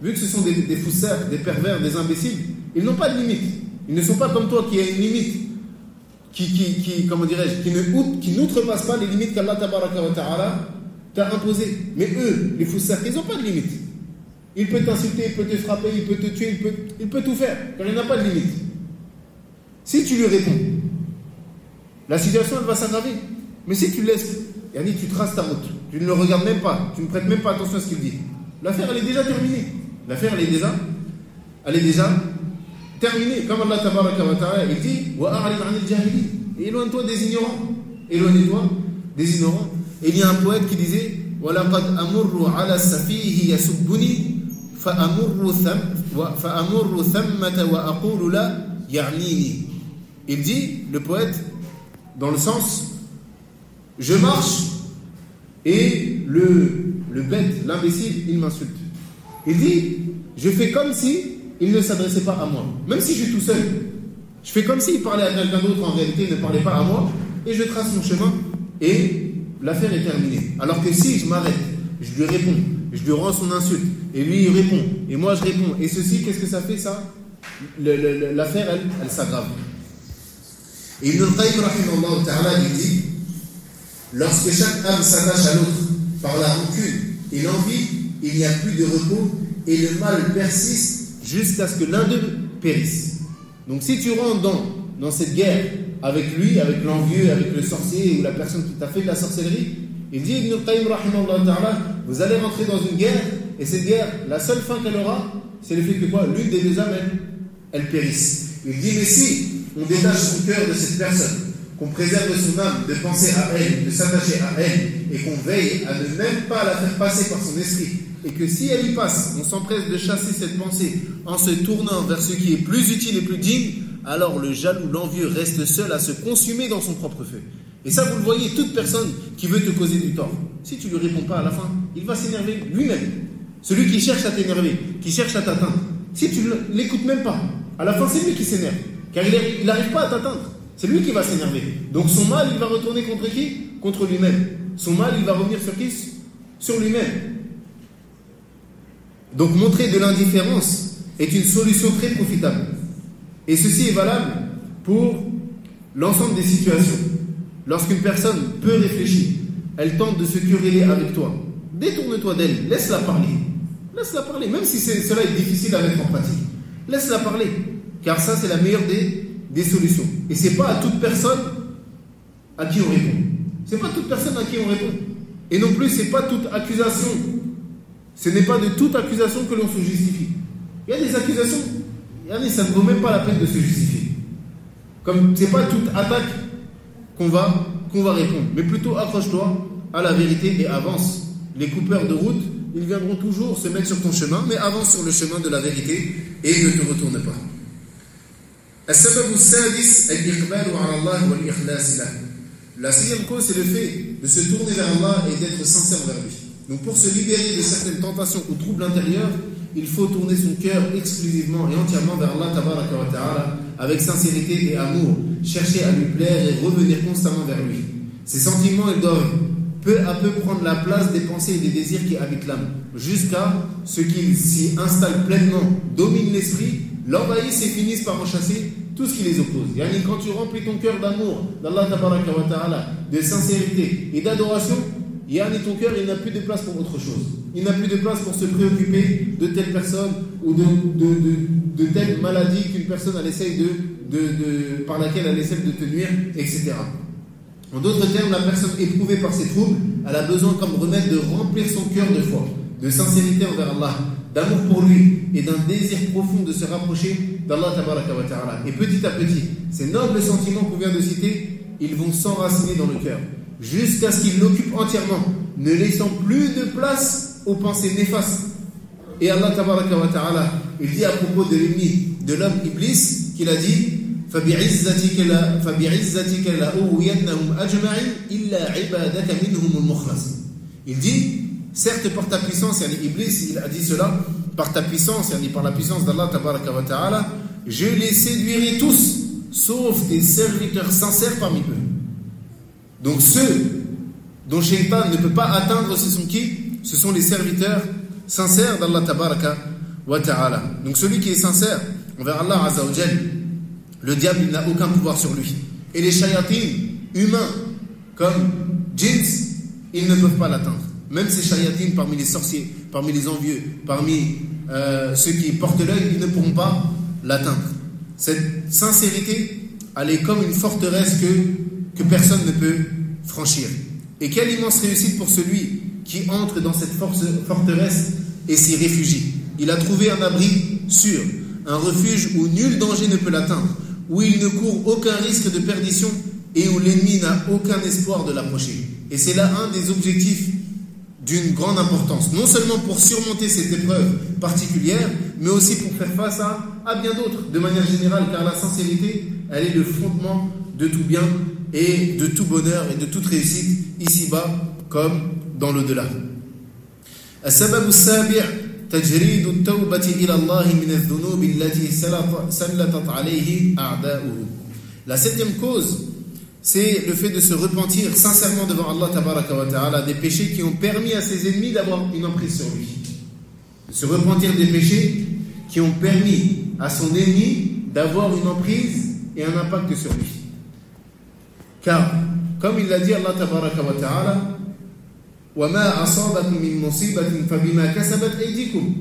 A: vu que ce sont des foussards, des pervers, des imbéciles, ils n'ont pas de limite. Ils ne sont pas comme toi qui a une limite, comment dirais-je, qui n'outrepasse pas les limites qu'Allah tabaraka wa ta'ala t'a imposées. Mais eux, les foussards, ils n'ont pas de limite. Il peut t'insulter, il peut te frapper, il peut te tuer, il peut tout faire, car il n'a pas de limite. Si tu lui réponds, la situation elle va s'aggraver. Mais si tu laisses, yani tu traces ta route, tu ne le regardes même pas, tu ne prêtes même pas attention à ce qu'il dit, l'affaire elle est déjà terminée. L'affaire elle est déjà terminée. Comme Allah tabaraka wa ta'ala il dit wa a'rid 'anil jahilin, éloigne-toi des ignorants. Éloigne-toi des ignorants. Et il y a un poète qui disait wa laqad amurru 'ala safihi yasubbuni fa amurru thammata wa aqulu la ya'nini. Il dit, le poète, dans le sens, je marche et le bête, l'imbécile, il m'insulte. Il dit, je fais comme si il ne s'adressait pas à moi. Même si je suis tout seul, je fais comme s'il parlait à quelqu'un d'autre, en réalité il ne parlait pas à moi, et je trace mon chemin, et l'affaire est terminée. Alors que si je m'arrête, je lui réponds, je lui rends son insulte, et lui il répond, et moi je réponds, et ceci, qu'est-ce que ça fait ça? L'affaire, elle s'aggrave.
B: Et Ibn al-Qayyim rahimahullah ta'ala il dit, lorsque chaque âme s'attache à l'autre par la rancune et l'envie, il n'y a plus de repos et le mal persiste
A: jusqu'à ce que l'un d'eux périsse. Donc si tu rentres dans cette guerre avec lui, avec l'envieux, avec le sorcier ou la personne qui t'a fait de la sorcellerie, il dit Ibn al-Qayyim rahimahullah ta'ala, vous allez rentrer dans une guerre, et cette guerre, la seule fin qu'elle aura, c'est le fait que quoi? L'une des deux âmes, elle périsse. Il dit, mais si on détache son cœur de cette personne, qu'on préserve son âme de penser à elle, de s'attacher à elle, et qu'on veille à ne même pas la faire passer par son esprit, et que si elle y passe, on s'empresse de chasser cette pensée en se tournant vers ce qui est plus utile et plus digne, alors le jaloux, l'envieux reste seul à se consumer dans son propre feu. Et ça, vous le voyez, toute personne qui veut te causer du tort, si tu ne lui réponds pas à la fin, il va s'énerver lui-même. Celui qui cherche à t'énerver, qui cherche à t'atteindre, si tu ne l'écoutes même pas, à la fin c'est lui qui s'énerve, car il n'arrive pas à t'atteindre. C'est lui qui va s'énerver. Donc son mal, il va retourner contre qui? Contre lui-même. Son mal, il va revenir sur qui? Sur lui-même. Donc montrer de l'indifférence est une solution très profitable. Et ceci est valable pour l'ensemble des situations. Lorsqu'une personne peu réfléchie, elle tente de se quereller avec toi, détourne-toi d'elle, laisse-la parler. Laisse-la parler, même si cela est difficile à mettre en pratique. Laisse-la parler, car ça c'est la meilleure des solutions. Et c'est pas à toute personne à qui on répond. C'est pas toute personne à qui on répond. Et non plus, c'est pas toute accusation. Ce n'est pas de toute accusation que l'on se justifie. Il y a des accusations, ça ne vaut même pas la peine de se justifier. Comme c'est pas toute attaque qu'on va répondre, mais plutôt accroche-toi à la vérité et avance. Les coupeurs de route, ils viendront toujours se mettre sur ton chemin, mais avance sur le chemin de la vérité et ne te retourne pas.
B: السبب السادس الإقبال على الله والإخلاص له.
A: La sixième cause, c'est le fait de se tourner vers Allah et d'être sincère vers lui. Donc pour se libérer de certaines tentations ou troubles intérieurs, il faut tourner son cœur exclusivement et entièrement vers Allah tabaraka wa ta'ala avec sincérité et amour, chercher à lui plaire et revenir constamment vers lui. Ces sentiments, ils doivent peu à peu prendre la place des pensées et des désirs qui habitent l'âme, jusqu'à ce qu'ils s'y installent pleinement, dominent l'esprit, l'envahissent et finissent par en chasser tout ce qui les oppose. Yani quand tu remplis ton cœur d'amour d'Allah tabaraka wa ta'ala, de sincérité et d'adoration, yani ton cœur, il n'a plus de place pour autre chose. Il n'a plus de place pour se préoccuper de telle personne ou de telle maladie qu'une personne elle essaye par laquelle elle essaie de te nuire, etc. En d'autres termes, la personne éprouvée par ces troubles, elle a besoin comme remède de remplir son cœur de foi, de sincérité envers Allah, d'amour pour lui et d'un désir profond de se rapprocher d'Allah tabaraka wa ta'ala. Et petit à petit, ces nobles sentiments qu'on vient de citer, ils vont s'enraciner dans le cœur, jusqu'à ce qu'ils l'occupent entièrement, ne laissant plus de place aux pensées néfastes. Et Allah tabaraka wa ta'ala, il dit à propos de l'ennemi de l'homme Iblis, qu'il a dit
B: فبعزتك لأغوينهم أجمعين إلا عبادك منهم المخلصين. Il dit, certes par ta puissance, yani Iblis, il a dit cela, par ta puissance, yani par la puissance d'Allah tabaraka wa ta'ala, je les séduirai tous, sauf tes serviteurs sincères parmi eux. Donc ceux dont Shaitan ne peut pas atteindre, ce sont qui? Ce sont les serviteurs sincères d'Allah tabaraka wa ta'ala. Donc celui qui est sincère envers Allah azza wa jal, le diable il n'a aucun pouvoir sur lui. Et les shayatines humains comme djinns, ils ne peuvent pas l'atteindre. Même ces shayatines parmi les sorciers, parmi les envieux, parmi ceux qui portent l'œil, ils ne pourront pas l'atteindre. Cette sincérité, elle est comme une forteresse que personne ne peut franchir. Et quelle immense réussite pour celui qui entre dans cette forteresse et s'y réfugie. Il a trouvé un abri sûr, un refuge où nul danger ne peut l'atteindre, où il ne court aucun risque de perdition et où l'ennemi n'a aucun espoir de l'approcher. Et c'est là un des objectifs d'une grande importance, non seulement pour surmonter cette épreuve particulière, mais aussi pour faire face à bien d'autres, de manière générale, car la sincérité, elle est le fondement de tout bien et de tout bonheur et de toute réussite, ici-bas comme dans l'au-delà. السبب السابع تجريد التوبة إلى الله من الذنوب التي سلطت عليه أعداؤه. La septième cause, c'est le fait de se repentir sincèrement devant Allah tabaraka wa ta'ala des péchés qui ont permis à ses ennemis d'avoir une emprise sur lui. De se repentir des péchés qui ont permis à son ennemi d'avoir une emprise et un impact sur lui. Car, comme il l'a dit Allah tabaraka wa ta'ala, وَمَا أَصَابَكُم مِّن مُّصِيبَةٍ فَبِمَا كَسَبَتْ أَيْدِيكُمْ.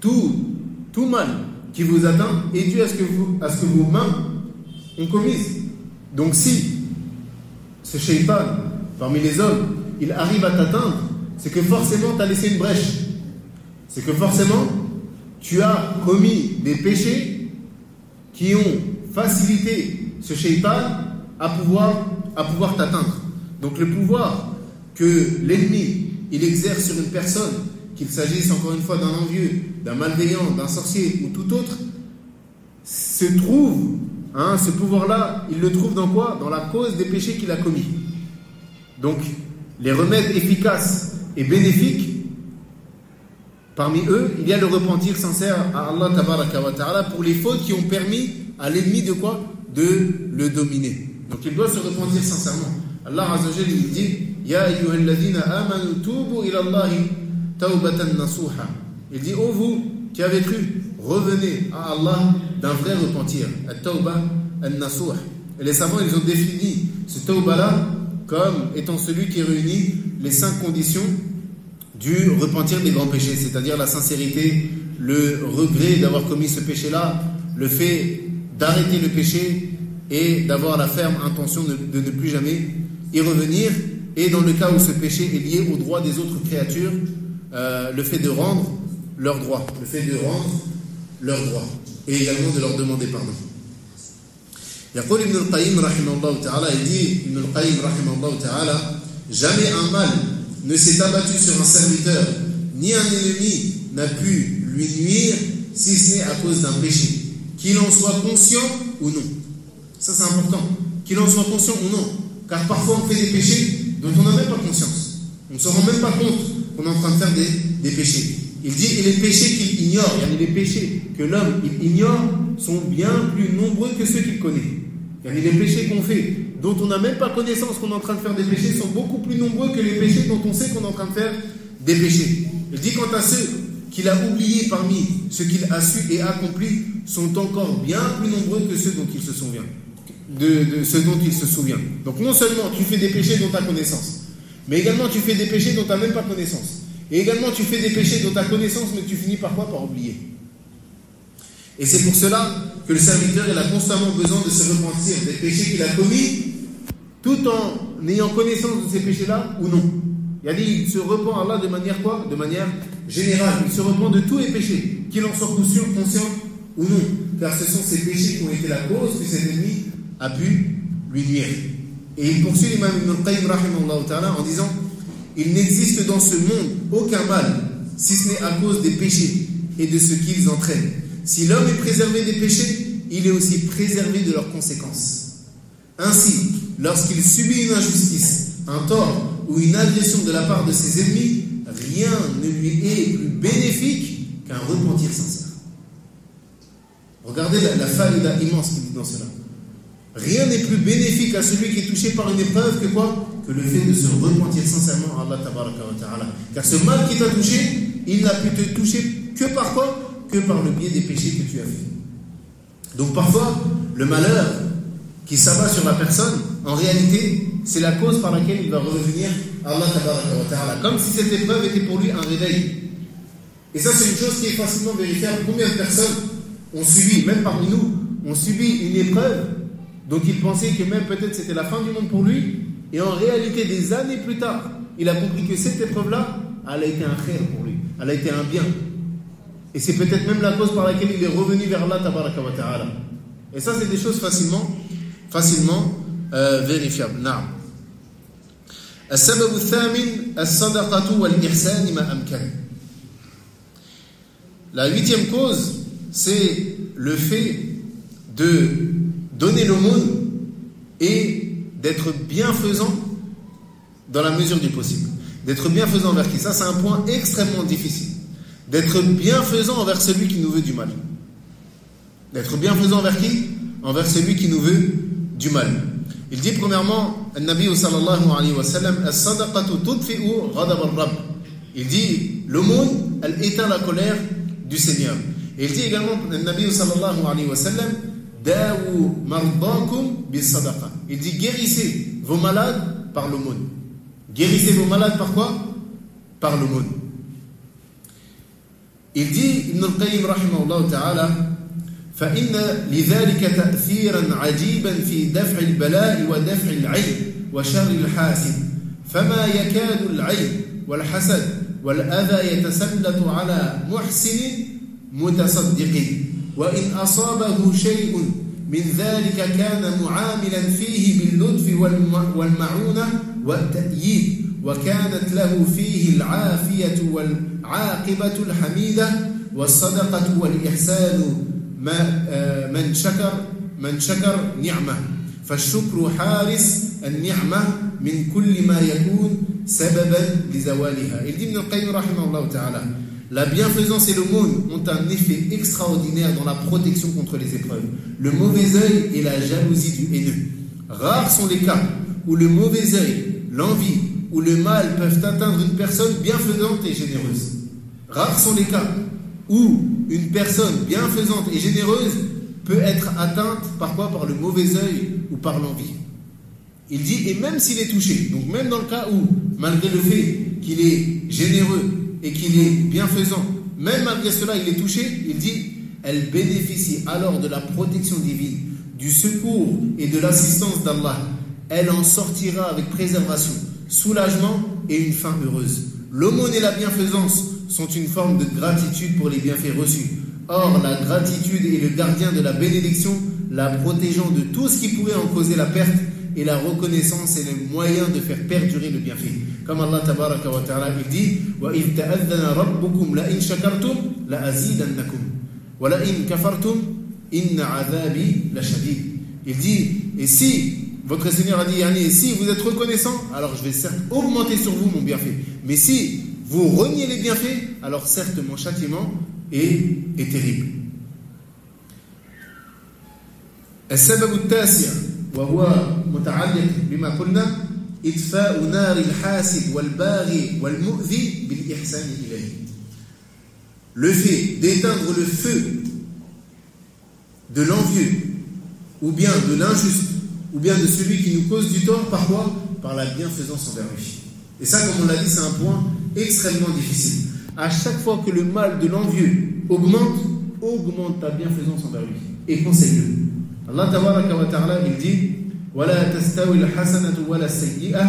B: Tout mal qui vous atteint est dû à ce que vos mains ont commis. Donc si ce shaitan, parmi les hommes, il arrive à t'atteindre, c'est que forcément tu as laissé une brèche. C'est que forcément tu as commis des péchés qui ont facilité ce shaitan à pouvoir t'atteindre. Donc le pouvoir que l'ennemi il exerce sur une personne, qu'il s'agisse encore une fois d'un envieux, d'un malveillant, d'un sorcier ou tout autre, se trouve, ce pouvoir-là, il le trouve dans quoi? Dans la cause des péchés qu'il a commis. Donc, les remèdes efficaces et bénéfiques, parmi eux, il y a le repentir sincère à Allah tabaraka wa ta'ala pour les fautes qui ont permis à l'ennemi de quoi? De le dominer. Donc, il doit se repentir sincèrement. Allah azza wa jalla il dit Ya ayyuhalladhina amanu tubu ila Allahi tawbatan nasuha. Il dit ô vous qui avez cru, revenez à Allah d'un vrai repentir. At-tawba an-nasuh. Et les savants ils ont défini ce tawba là comme étant celui qui réunit les 5 conditions du repentir des grands péchés, c'est-à-dire la sincérité, le regret d'avoir commis ce péché là, le fait d'arrêter le péché et d'avoir la ferme intention de ne plus jamais y revenir, et dans le cas où ce péché est lié aux droits des autres créatures, le fait de rendre leurs droits, et également de leur demander pardon. يقول ابن القيم رحمه الله تعالى, il dit Ibn al-Qayyim رحمه الله تعالى, jamais un mal ne s'est abattu sur un serviteur, ni un ennemi n'a pu lui nuire, si ce n'est à cause d'un péché, qu'il en soit conscient ou non. Ça c'est important, qu'il en soit conscient ou non. Car parfois on fait des péchés dont on n'a même pas conscience. On ne se rend même pas compte qu'on est en train de faire des péchés. Il dit, et les péchés qu'il ignore, les péchés que l'homme il ignore sont bien plus nombreux que ceux qu'il connaît. Les péchés qu'on fait, dont on n'a même pas connaissance qu'on est en train de faire des péchés, sont beaucoup plus nombreux que les péchés dont on sait qu'on est en train de faire des péchés. Il dit, quant à ceux qu'il a oubliés parmi ceux qu'il a su et accompli, sont encore bien plus nombreux que ceux dont il se souvient. De ce dont il se souvient. Donc non seulement tu fais des péchés dont tu as connaissance, mais également tu fais des péchés dont tu n'as même pas connaissance. Et également tu fais des péchés dont tu as connaissance, mais tu finis par quoi? Par oublier. Et c'est pour cela que le serviteur il a constamment besoin de se repentir des péchés qu'il a commis, tout en ayant connaissance de ces péchés-là ou non. Il se repent à Allah de manière quoi? De manière générale. Il se repent de tous les péchés, qu'il en soit conscient ou non. Car ce sont ces péchés qui ont été la cause que cet ennemi a pu lui nuire. Et il poursuit l'imam Ibn al-Qayyim rahimahullah ta'ala en disant, il n'existe dans ce monde aucun mal, si ce n'est à cause des péchés et de ce qu'ils entraînent. Si l'homme est préservé des péchés, il est aussi préservé de leurs conséquences. Ainsi, lorsqu'il subit une injustice, un tort ou une agression de la part de ses ennemis, rien ne lui est plus bénéfique qu'un repentir sincère. Regardez la faïda immense qu'il dit dans cela. Rien n'est plus bénéfique à celui qui est touché par une épreuve que quoi? Que le fait de se repentir sincèrement à Allah tabaraka wa ta'ala. Car ce mal qui t'a touché, il n'a pu te toucher que par quoi? Que par le biais des péchés que tu as fait. Donc parfois, le malheur qui s'abat sur la personne, en réalité, c'est la cause par laquelle il va revenir à Allah tabaraka wa ta'ala. Comme si cette épreuve était pour lui un réveil. Et ça, c'est une chose qui est facilement vérifiable. Combien de personnes ont subi, même parmi nous, ont subi une épreuve dont il pensait que même peut-être c'était la fin du monde pour lui, et en réalité, des années plus tard, il a compris que cette épreuve-là, elle a été un khair pour lui, elle a été un bien. Et c'est peut-être même la cause par laquelle il est revenu vers Allah tabaraka wa ta'ala. Et ça, c'est des choses facilement vérifiables. Naam. السبب الثامن الصدقة والإحسان ما أمكن. La 8e cause, c'est le fait de donner l'aumône et d'être bienfaisant dans la mesure du possible. D'être bienfaisant envers qui? Ça, c'est un point extrêmement difficile. D'être bienfaisant envers celui qui nous veut du mal. D'être bienfaisant envers qui? Envers celui qui nous veut du mal. Il dit premièrement, Nabi sallallahu alayhi wa sallam, as-sadaqatu tudfi'u ghadab ar-rabb. Il dit, l'aumône, elle éteint la colère du Seigneur. Et il dit également, Nabi sallallahu alayhi wa sallam, da'u mardakum bis-sadaqa. Il dit, guérissez vos malades par l'aumône. Guérissez vos malades par quoi? Par l'aumône. Il dit, Ibn al-Qayyim rahimahullah ta'ala, فإن لذلك تأثيرا عجيبا في دفع البلاء ودفع العين وشر الحاسد فما يكاد العين والحسد والأذى يتسلط على محسن متصدق وإن أصابه شيء من ذلك كان معاملا فيه باللطف والمعونة والتأييد وكانت له فيه العافية والعاقبة الحميدة والصدقة والإحسان من شكر نعمة فالشكر حارس النعمة من كل ما يكون سببا لزوالها. Il dit Ibn al-Qayyim rahimahullah ta'ala, la bienfaisance et l'aumône ont un effet extraordinaire dans la protection contre les épreuves, le mauvais œil et la jalousie du haineux. Rares sont les cas où le mauvais œil, l'envie ou le mal peuvent atteindre une personne bienfaisante et généreuse. Rares sont les cas où une personne bienfaisante et généreuse peut être atteinte par quoi? Par le mauvais œil ou par l'envie. Il dit, et même s'il est touché, donc même dans le cas où, malgré le fait qu'il est généreux et qu'il est bienfaisant, même malgré cela il est touché, il dit, elle bénéficie alors de la protection divine, du secours et de l'assistance d'Allah. Elle en sortira avec préservation, soulagement et une fin heureuse. L'aumône et la bienfaisance sont une forme de gratitude pour les bienfaits reçus. Or, la gratitude est le gardien de la bénédiction, la protégeant de tout ce qui pourrait en causer la perte, et la reconnaissance est le moyen de faire perdurer le bienfait. Comme Allah tabaraka wa ta'ala il dit, وَإِذْ تَأَذَّنَ رَبُّكُمْ لَإِنْ شَكَرْتُمْ لَأَزِيدَنَّكُمْ وَلَإِنْ كَفَرْتُمْ إِنَّ عَذَابِي لَشَدِيدٌ. Il dit, et si votre Seigneur a dit, et si vous êtes reconnaissant, alors je vais certes augmenter sur vous mon bienfait. Mais si vous reniez les bienfaits, alors certes mon châtiment est terrible. السبب التاسع وهو متعلق بما قلنا إطفاء نار الحاسد والباغي والمؤذي بالإحسان إليه. Le fait d'éteindre le feu de l'envieux ou bien de l'injuste ou bien de celui qui nous cause du tort, par quoi? Par la bienfaisance envers lui. Et ça, comme on l'a dit, c'est un point extrêmement difficile. À chaque fois que le mal de l'envieux augmente ta bienfaisance envers lui et conseille-le. Allah tabaraka wa ta'ala il dit وَلَا تَسْتَوِي الْحَسَنَةُ وَلَا السَّيِّئَةُ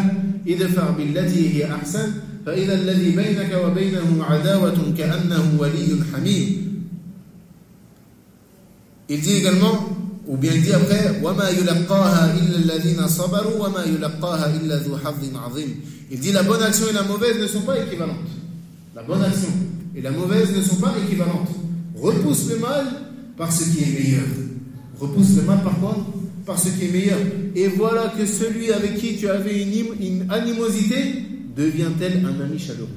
B: إِدْفَعْ بِالَّتِي هِيَ أَحْسَنُ فَإِذَا الَّذِي بَيْنَكَ وَبَيْنَهُ عَدَاوَةٌ كَأَنَّهُ وَلِيٌّ حَمِيمٌ. Il dit également, ou bien il dit après وَمَا يُلَقَّاهَا إِلَّا الَّذِينَ صَبَرُوا وَمَا يُلَقَّاهَا إِلَّا ذُو حَظٍّ عَظِيمٍ. Il dit la bonne action et la mauvaise ne sont pas équivalentes. La bonne action et la mauvaise ne sont pas équivalentes. Repousse le mal par ce qui est meilleur.
A: Repousse le mal par quoi? Par ce qui est meilleur. Et voilà que celui avec qui tu avais une animosité devient-elle un ami chaleureux.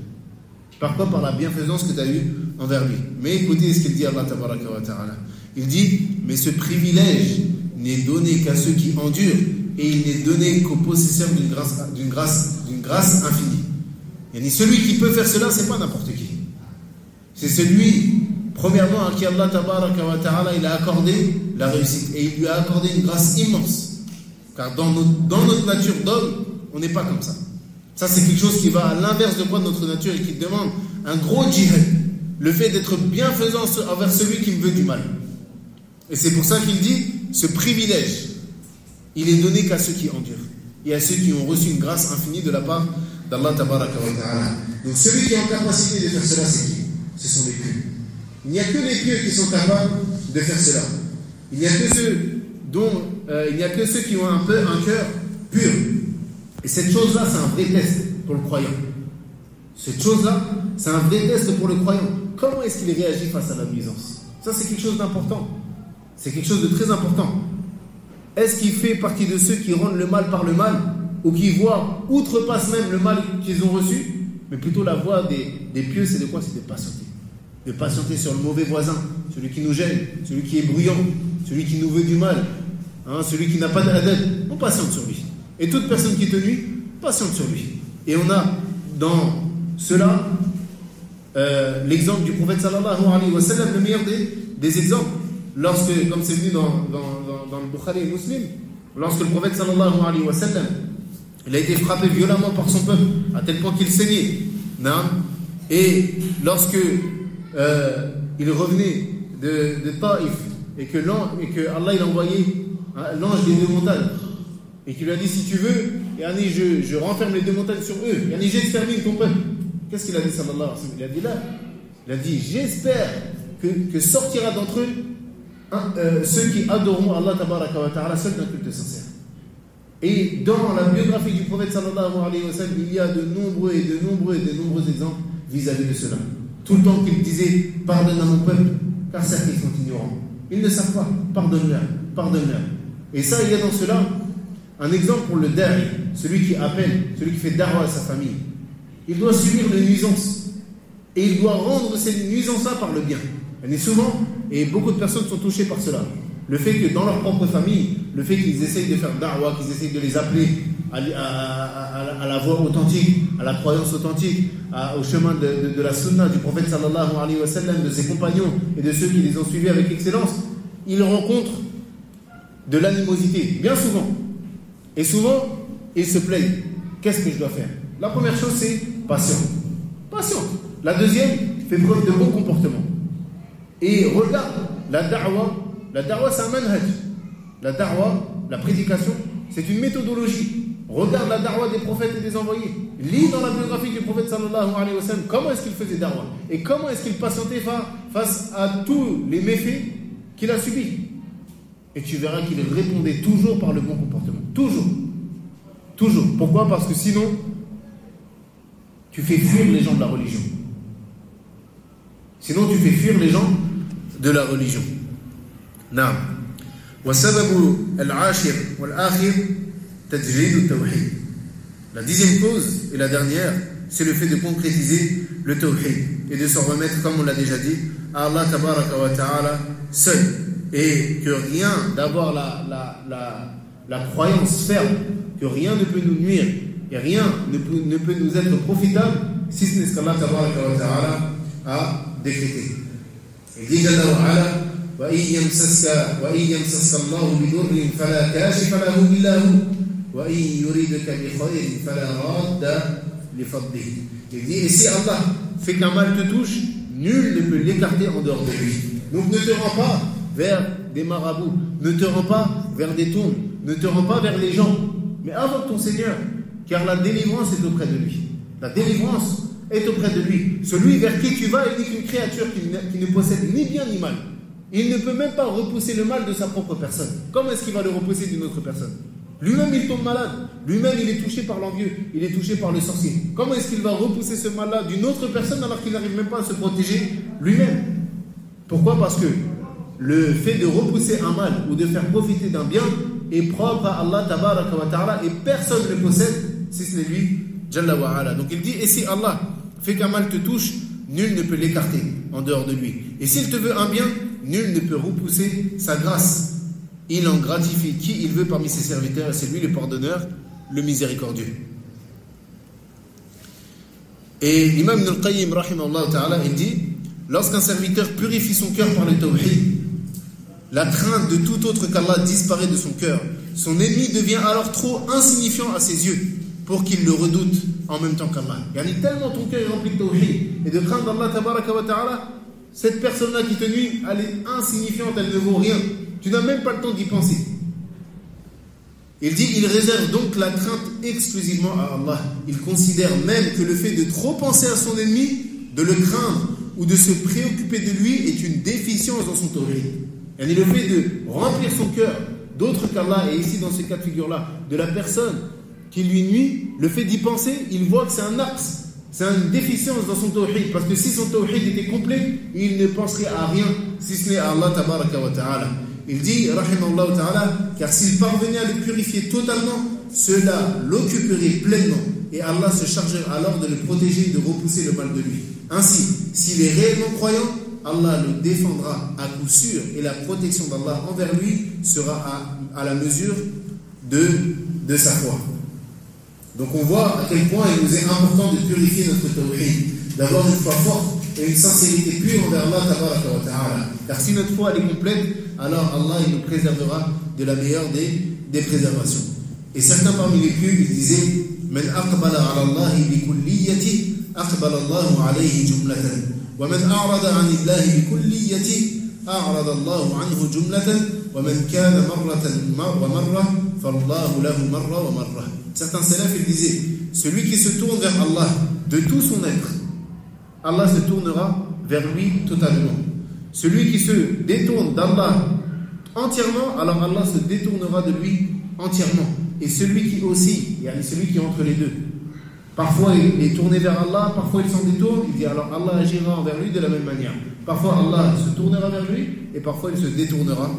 A: Par quoi? Par la bienfaisance que tu as eue envers lui. Mais écoutez ce qu'il dit Allah tabaraka wa ta'ala. Il dit, mais ce privilège n'est donné qu'à ceux qui endurent, et il n'est donné qu'aux possesseurs d'une grâce infinie. Et celui qui peut faire cela, c'est pas n'importe qui. C'est celui, premièrement, à qui Allah tabaraka wa ta'ala, il a accordé la réussite, et il lui a accordé une grâce immense. Car dans notre nature d'homme, on n'est pas comme ça. Ça, c'est quelque chose qui va à l'inverse de quoi notre nature et qui demande un gros djihad. Le fait d'être bienfaisant envers celui qui me veut du mal. Et c'est pour ça qu'il dit, ce privilège, il est donné qu'à ceux qui endurent. Et à ceux qui ont reçu une grâce infinie de la part d'Allah tabaraka wa ta'ala. Donc celui qui est en capacité de faire cela, c'est qui? Ce sont les pieux. Il n'y a que les pieux qui sont capables de faire cela. Il n'y a que ceux qui ont un cœur pur. Et cette chose-là, c'est un vrai test pour le croyant. Cette chose-là, c'est un vrai test pour le croyant. Comment est-ce qu'il réagit face à la nuisance? Ça, c'est quelque chose d'important. C'est quelque chose de très important. Est-ce qu'il fait partie de ceux qui rendent le mal par le mal, ou qui voient, outrepassent même le mal qu'ils ont reçu? Mais plutôt la voie des pieux, c'est de quoi? C'est de patienter. De patienter sur le mauvais voisin, celui qui nous gêne, celui qui est bruyant, celui qui nous veut du mal, celui qui n'a pas d'adab. On patiente sur lui. Et toute personne qui te nuit, patiente sur lui. Et on a dans cela l'exemple du prophète sallallahu alayhi wa sallam, le meilleur des exemples. Lorsque, comme c'est venu dans le Bukhari et Muslim, lorsque le prophète sallallahu alayhi wa sallam, il a été frappé violemment par son peuple, à tel point qu'il saignait. Et lorsque il revenait de Taïf, et que Allah il a envoyé l'ange des deux montagnes, et qu'il lui a dit, si tu veux, je renferme les deux montagnes sur eux, j'extermine ton peuple. Qu'est-ce qu'il a dit sallallahu alayhi wa sallam? Il a dit, j'espère que sortira d'entre eux ceux qui adoreront Allah tabaraka wa ta'ala seul d'un culte sincère. Et dans la biographie du prophète sallallahu alayhi wa sallam, il y a de nombreux exemples vis-à-vis de cela. Tout le temps qu'il disait, pardonne à mon peuple, car certes ils sont ignorants. Ils ne savent pas, pardonne-leur. Et ça, il y a dans cela un exemple pour le da'i, celui qui appelle, celui qui fait da'wa à sa famille. Il doit subir les nuisances. Et il doit rendre ces nuisances-là par le bien. Et souvent, et beaucoup de personnes sont touchées par cela. Le fait que dans leur propre famille, le fait qu'ils essayent de faire da'wa, qu'ils essayent de les appeler à la voie authentique, à la croyance authentique, au chemin de la sunna du prophète sallallahu alayhi wa sallam, de ses compagnons et de ceux qui les ont suivis avec excellence, ils rencontrent de l'animosité, bien souvent. Et souvent, ils se plaignent. Qu'est-ce que je dois faire? La première chose, c'est patiente. La deuxième, fait preuve de bon comportement. Et regarde, la da'wa c'est un manhaj. La da'wa, la prédication, c'est une méthodologie. Regarde la da'wa des prophètes et des envoyés. Lis dans la biographie du prophète sallallahu alayhi wa sallam comment est-ce qu'il faisait da'wa et comment est-ce qu'il patientait face à tous les méfaits qu'il a subis. Et tu verras qu'il répondait toujours par le bon comportement. Toujours. Pourquoi? Parce que sinon, tu fais fuir les gens de la religion. Sinon, tu fais fuir les gens de la religion. Naam. وسبب العاشر والآخر تجريد التوحيد. La 10e cause et la dernière, c'est le fait de concrétiser le tawhid et de s'en remettre, comme on l'a déjà dit, à Allah tabaraka wa ta'ala seul. Et que rien, d'avoir la croyance ferme, que rien ne peut nous nuire et rien ne peut nous être profitable si ce n'est ce qu'Allah tabaraka wa ta'ala a décrété. Il dit Jalla wa ala wa in yamsaska Allahu bidurrin fala kashifa lahu illa hu wa in yuridka bi khayrin fala radda li fadlihi. Il dit, et si Allah fait qu'un mal te touche, nul ne peut l'écarter en dehors de lui. Donc ne te rends pas vers des marabouts, ne te rends pas vers des tombes, ne te rends pas vers les gens, mais invoque ton Seigneur, car la délivrance est auprès de lui. La délivrance est auprès de lui. Celui vers qui tu vas est qu'une créature qui ne possède ni bien ni mal. Il ne peut même pas repousser le mal de sa propre personne. Comment est-ce qu'il va le repousser d'une autre personne? Lui-même il tombe malade, lui-même il est touché par l'envieux, il est touché par le sorcier. Comment est-ce qu'il va repousser ce mal-là d'une autre personne alors qu'il n'arrive même pas à se protéger lui-même? Pourquoi? Parce que le fait de repousser un mal ou de faire profiter d'un bien est propre à Allah tabaraka wa ta'ala et personne ne le possède si ce n'est lui, Jalla wa ala. Donc il dit, et si Allah fait qu'un mal te touche, nul ne peut l'écarter en dehors de lui. Et s'il te veut un bien, nul ne peut repousser sa grâce. Il en gratifie qui il veut parmi ses serviteurs, et c'est lui le pardonneur, le miséricordieux. Et l'imam Ibn al-Qayyim, rahimahullah ta'ala, il dit, lorsqu'un serviteur purifie son cœur par le tawhid, la crainte de tout autre qu'Allah disparaît de son cœur. Son ennemi devient alors trop insignifiant à ses yeux pour qu'il le redoute en même temps qu'Allah. Yani tellement ton cœur est rempli de tawhid et de crainte d'Allah tabaraka wa ta'ala, cette personne-là qui te nuit, elle est insignifiante, elle ne vaut rien. Tu n'as même pas le temps d'y penser. Il dit, il réserve donc la crainte exclusivement à Allah. Il considère même que le fait de trop penser à son ennemi, de le craindre ou de se préoccuper de lui est une déficience dans son tawhid. Et le fait de remplir son cœur d'autre qu'Allah, et ici dans ce cas de figure-là, de la personne qui lui nuit, le fait d'y penser, il voit que c'est un axe, c'est une déficience dans son tawhid. Parce que si son tawhid était complet, il ne penserait à rien, si ce n'est à Allah tabaraka wa ta'ala. Il dit, rahimahullah ta'ala, car s'il parvenait à le purifier totalement, cela l'occuperait pleinement, et Allah se chargerait alors de le protéger et de repousser le mal de lui. Ainsi, s'il est réellement croyant, Allah le défendra à coup sûr, et la protection d'Allah envers lui sera à la mesure de sa foi. Donc on voit à quel point il nous est important de purifier notre tawhid, d'avoir une foi forte et une sincérité pure envers Allah tabaraka wa ta'ala. Car si notre foi elle est complète, alors Allah il nous préservera de la meilleure des préservations. Et certains parmi les pieux ils disaient Man aqbala ala Allahi bi kulliyati aqbala Allahu alayhi jumlatan wa man a'rada 'an Allahi bi kulliyati a'rada Allahu 'anhu jumlatan wa man kana marratan wa marra fallahu lahu marra wa marra. Certains salafs ils disaient celui qui se tourne vers Allah de tout son être, Allah se tournera vers lui totalement. Celui qui se détourne d'Allah entièrement, alors Allah se détournera de lui entièrement. Et celui qui aussi, il y a celui qui est entre les deux. Parfois il est tourné vers Allah, parfois il s'en détourne, il dit alors Allah agira envers lui de la même manière. Parfois Allah se tournera vers lui et parfois il se détournera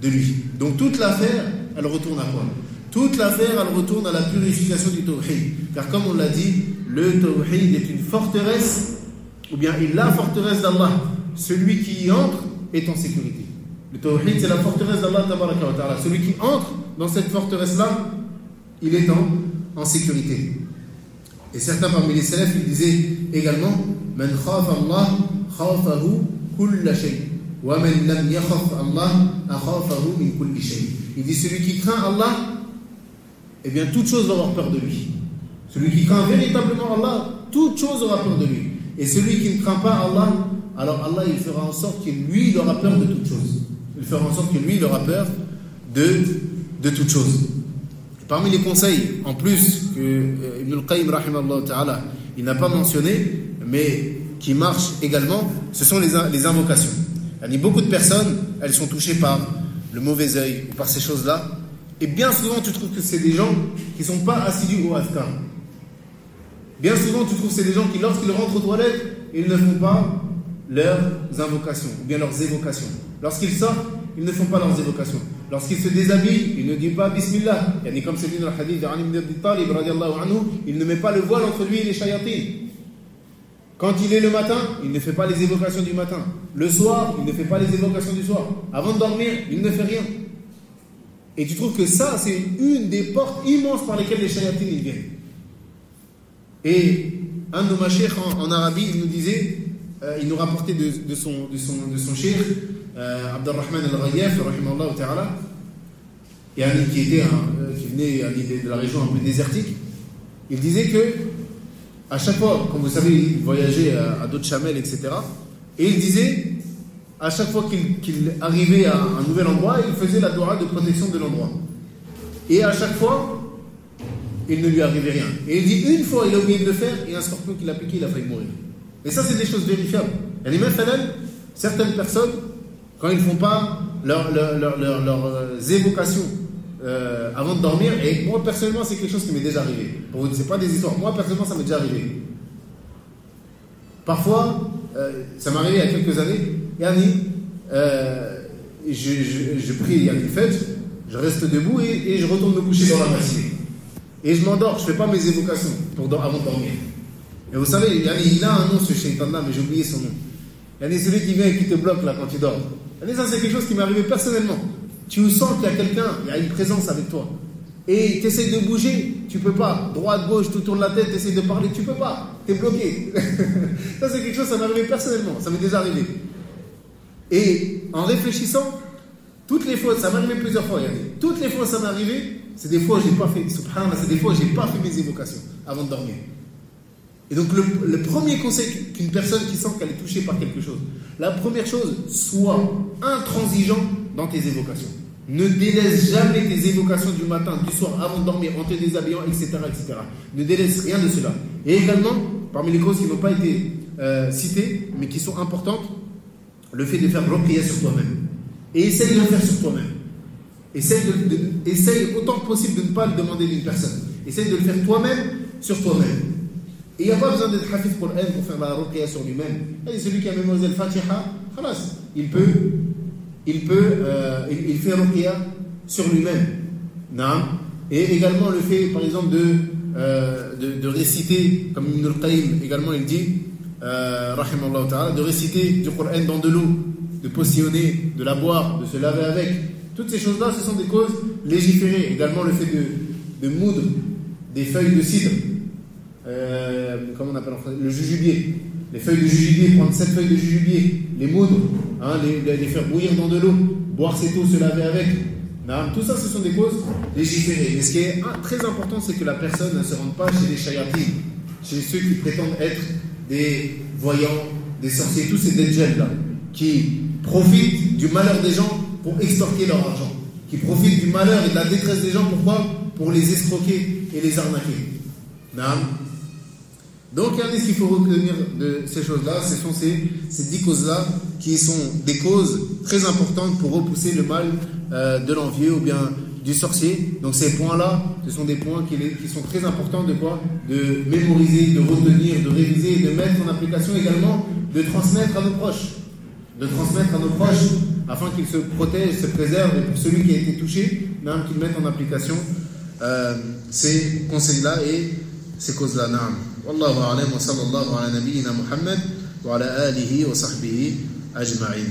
A: de lui. Donc toute l'affaire, elle retourne à quoi? Toute l'affaire, elle retourne à la purification du tawhid. Car comme on l'a dit, le tawhid est une forteresse, ou bien est la forteresse d'Allah. Celui qui y entre est en sécurité. Le tawhid, c'est la forteresse d'Allah tabaraka wa ta'ala. Celui qui entre dans cette forteresse-là, il est en sécurité. Et certains parmi les salafs, ils disaient également Man khafa Allah khafahu kulla shay wa man lam yakhaf Allah akhafahu min kulli shay. Il dit celui qui craint Allah, eh bien toute chose va avoir peur de lui. Celui qui craint véritablement Allah, toute chose aura peur de lui. Et celui qui ne craint pas Allah, alors Allah il fera en sorte que lui il aura peur de toute chose. Il fera en sorte que lui il aura peur de toute chose. Parmi les conseils, en plus, que Ibn al-Qayyim rahimahullah ta'ala, il n'a pas mentionné, mais qui marchent également, ce sont les invocations. Il y a beaucoup de personnes, elles sont touchées par le mauvais œil, ou par ces choses-là, et bien souvent tu trouves que c'est des gens qui ne sont pas assidus au azkar. Bien souvent tu trouves que c'est des gens qui, lorsqu'ils rentrent aux toilettes, ils ne font pas leurs invocations, ou bien leurs évocations. Lorsqu'ils sortent, ils ne font pas leurs évocations. Lorsqu'ils se déshabillent, ils ne disent pas Bismillah. Il y a comme c'est dit dans le hadith d'Ali ibn Abi Talib, il ne met pas le voile entre lui et les shayatines. Quand il est le matin, il ne fait pas les évocations du matin. Le soir, il ne fait pas les évocations du soir. Avant de dormir, il ne fait rien. Et tu trouves que ça, c'est une des portes immenses par lesquelles les shayatines ils viennent. Et un de nos mashayikh en Arabie, il nous disait, il nous rapportait de son cheikh, Abdurrahman al-Ghayyaf, rahimahullah ta'ala, qui venait de la région un peu désertique. Il disait que à chaque fois, comme vous savez, il voyageait à d'autres chamelles, etc. Et il disait, à chaque fois qu'il arrivait à un nouvel endroit, il faisait la doua de protection de l'endroit. Et à chaque fois, il ne lui arrivait rien. Et il dit, une fois, il a oublié de le faire, et un scorpion qui l'a piqué, il a failli mourir. Et ça, c'est des choses vérifiables. Et même certaines personnes, quand ils ne font pas leurs évocations avant de dormir, et moi personnellement c'est quelque chose qui m'est déjà arrivé. Pour vous, c'est pas des histoires. Moi personnellement ça m'est déjà arrivé. Parfois, ça m'est arrivé il y a quelques années. je prie, il y a une fête, je reste debout et je retourne me coucher dans la matinée. Et je m'endors, je ne fais pas mes évocations avant de dormir. Et vous savez, il a un nom ce shaitan-là, mais j'ai oublié son nom. Il y a celui qui vient et qui te bloque là quand tu dors. Ça, c'est quelque chose qui m'est arrivé personnellement. Tu sens qu'il y a quelqu'un, il y a une présence avec toi. Et tu essayes de bouger, tu peux pas. Droite, gauche, tout tourne la tête, tu essayes de parler, tu peux pas. Tu es bloqué. Ça, c'est quelque chose, ça m'est arrivé personnellement. Ça m'est déjà arrivé. Et en réfléchissant, toutes les fois, ça m'est arrivé plusieurs fois, toutes les fois ça m'est arrivé, c'est des fois où j'ai pas fait, subhanallah, c'est des fois où j'ai pas fait mes évocations avant de dormir. Et donc le premier conseil qu'une personne qui sent qu'elle est touchée par quelque chose, la première chose, sois intransigeant dans tes évocations. Ne délaisse jamais tes évocations du matin, du soir, avant de dormir, en te déshabillant, etc., etc. Ne délaisse rien de cela. Et également, parmi les causes qui n'ont pas été citées, mais qui sont importantes, le fait de faire ruqya sur toi-même. Et essaye de le faire sur toi-même. Essaye autant que possible de ne pas le demander d'une personne. Essaye de le faire toi-même sur toi-même. Et il n'y a pas besoin d'être hafiz Qur'an pour faire la ruqya sur lui-même. Et celui qui a mémorisé le Fatiha, khalas, il fait ruqya sur lui-même. Et également le fait, par exemple, de réciter, comme Ibn al-Qayyim également il dit, rahimallahu ta'ala, de réciter du Qur'an dans de l'eau, de postillonner, de la boire, de se laver avec. Toutes ces choses-là, ce sont des causes légiférées. Également le fait de moudre des feuilles de cidre, comment on appelle en français, le jujubier. Les feuilles de jujubier, prendre 7 feuilles de jujubier, les moudre, les faire bouillir dans de l'eau, boire cette eau, se laver avec. Tout ça, ce sont des causes légiférées. Mais ce qui est très important, c'est que la personne ne se rende pas chez les shayatin, chez ceux qui prétendent être des voyants, des sorciers, tous ces djels-là, qui profitent du malheur des gens pour extorquer leur argent, qui profitent du malheur et de la détresse des gens, pourquoi ? Pour les escroquer et les arnaquer. Donc, il y a ce qu'il faut retenir de ces choses-là, ce sont ces 10 causes-là qui sont des causes très importantes pour repousser le mal de l'envieux ou bien du sorcier. Donc, ces points-là, ce sont des points qui sont très importants de mémoriser, de retenir, de réviser, de mettre en application également, de transmettre à nos proches. Afin qu'ils se protègent, se préservent, et pour celui qui a été touché, même qu'ils mettent en application ces conseils-là et ces causes-là. Wallahu a'lam wa sallallahu ala nabiyyina Muhammad wa ala alihi wa sahbihi ajma'in.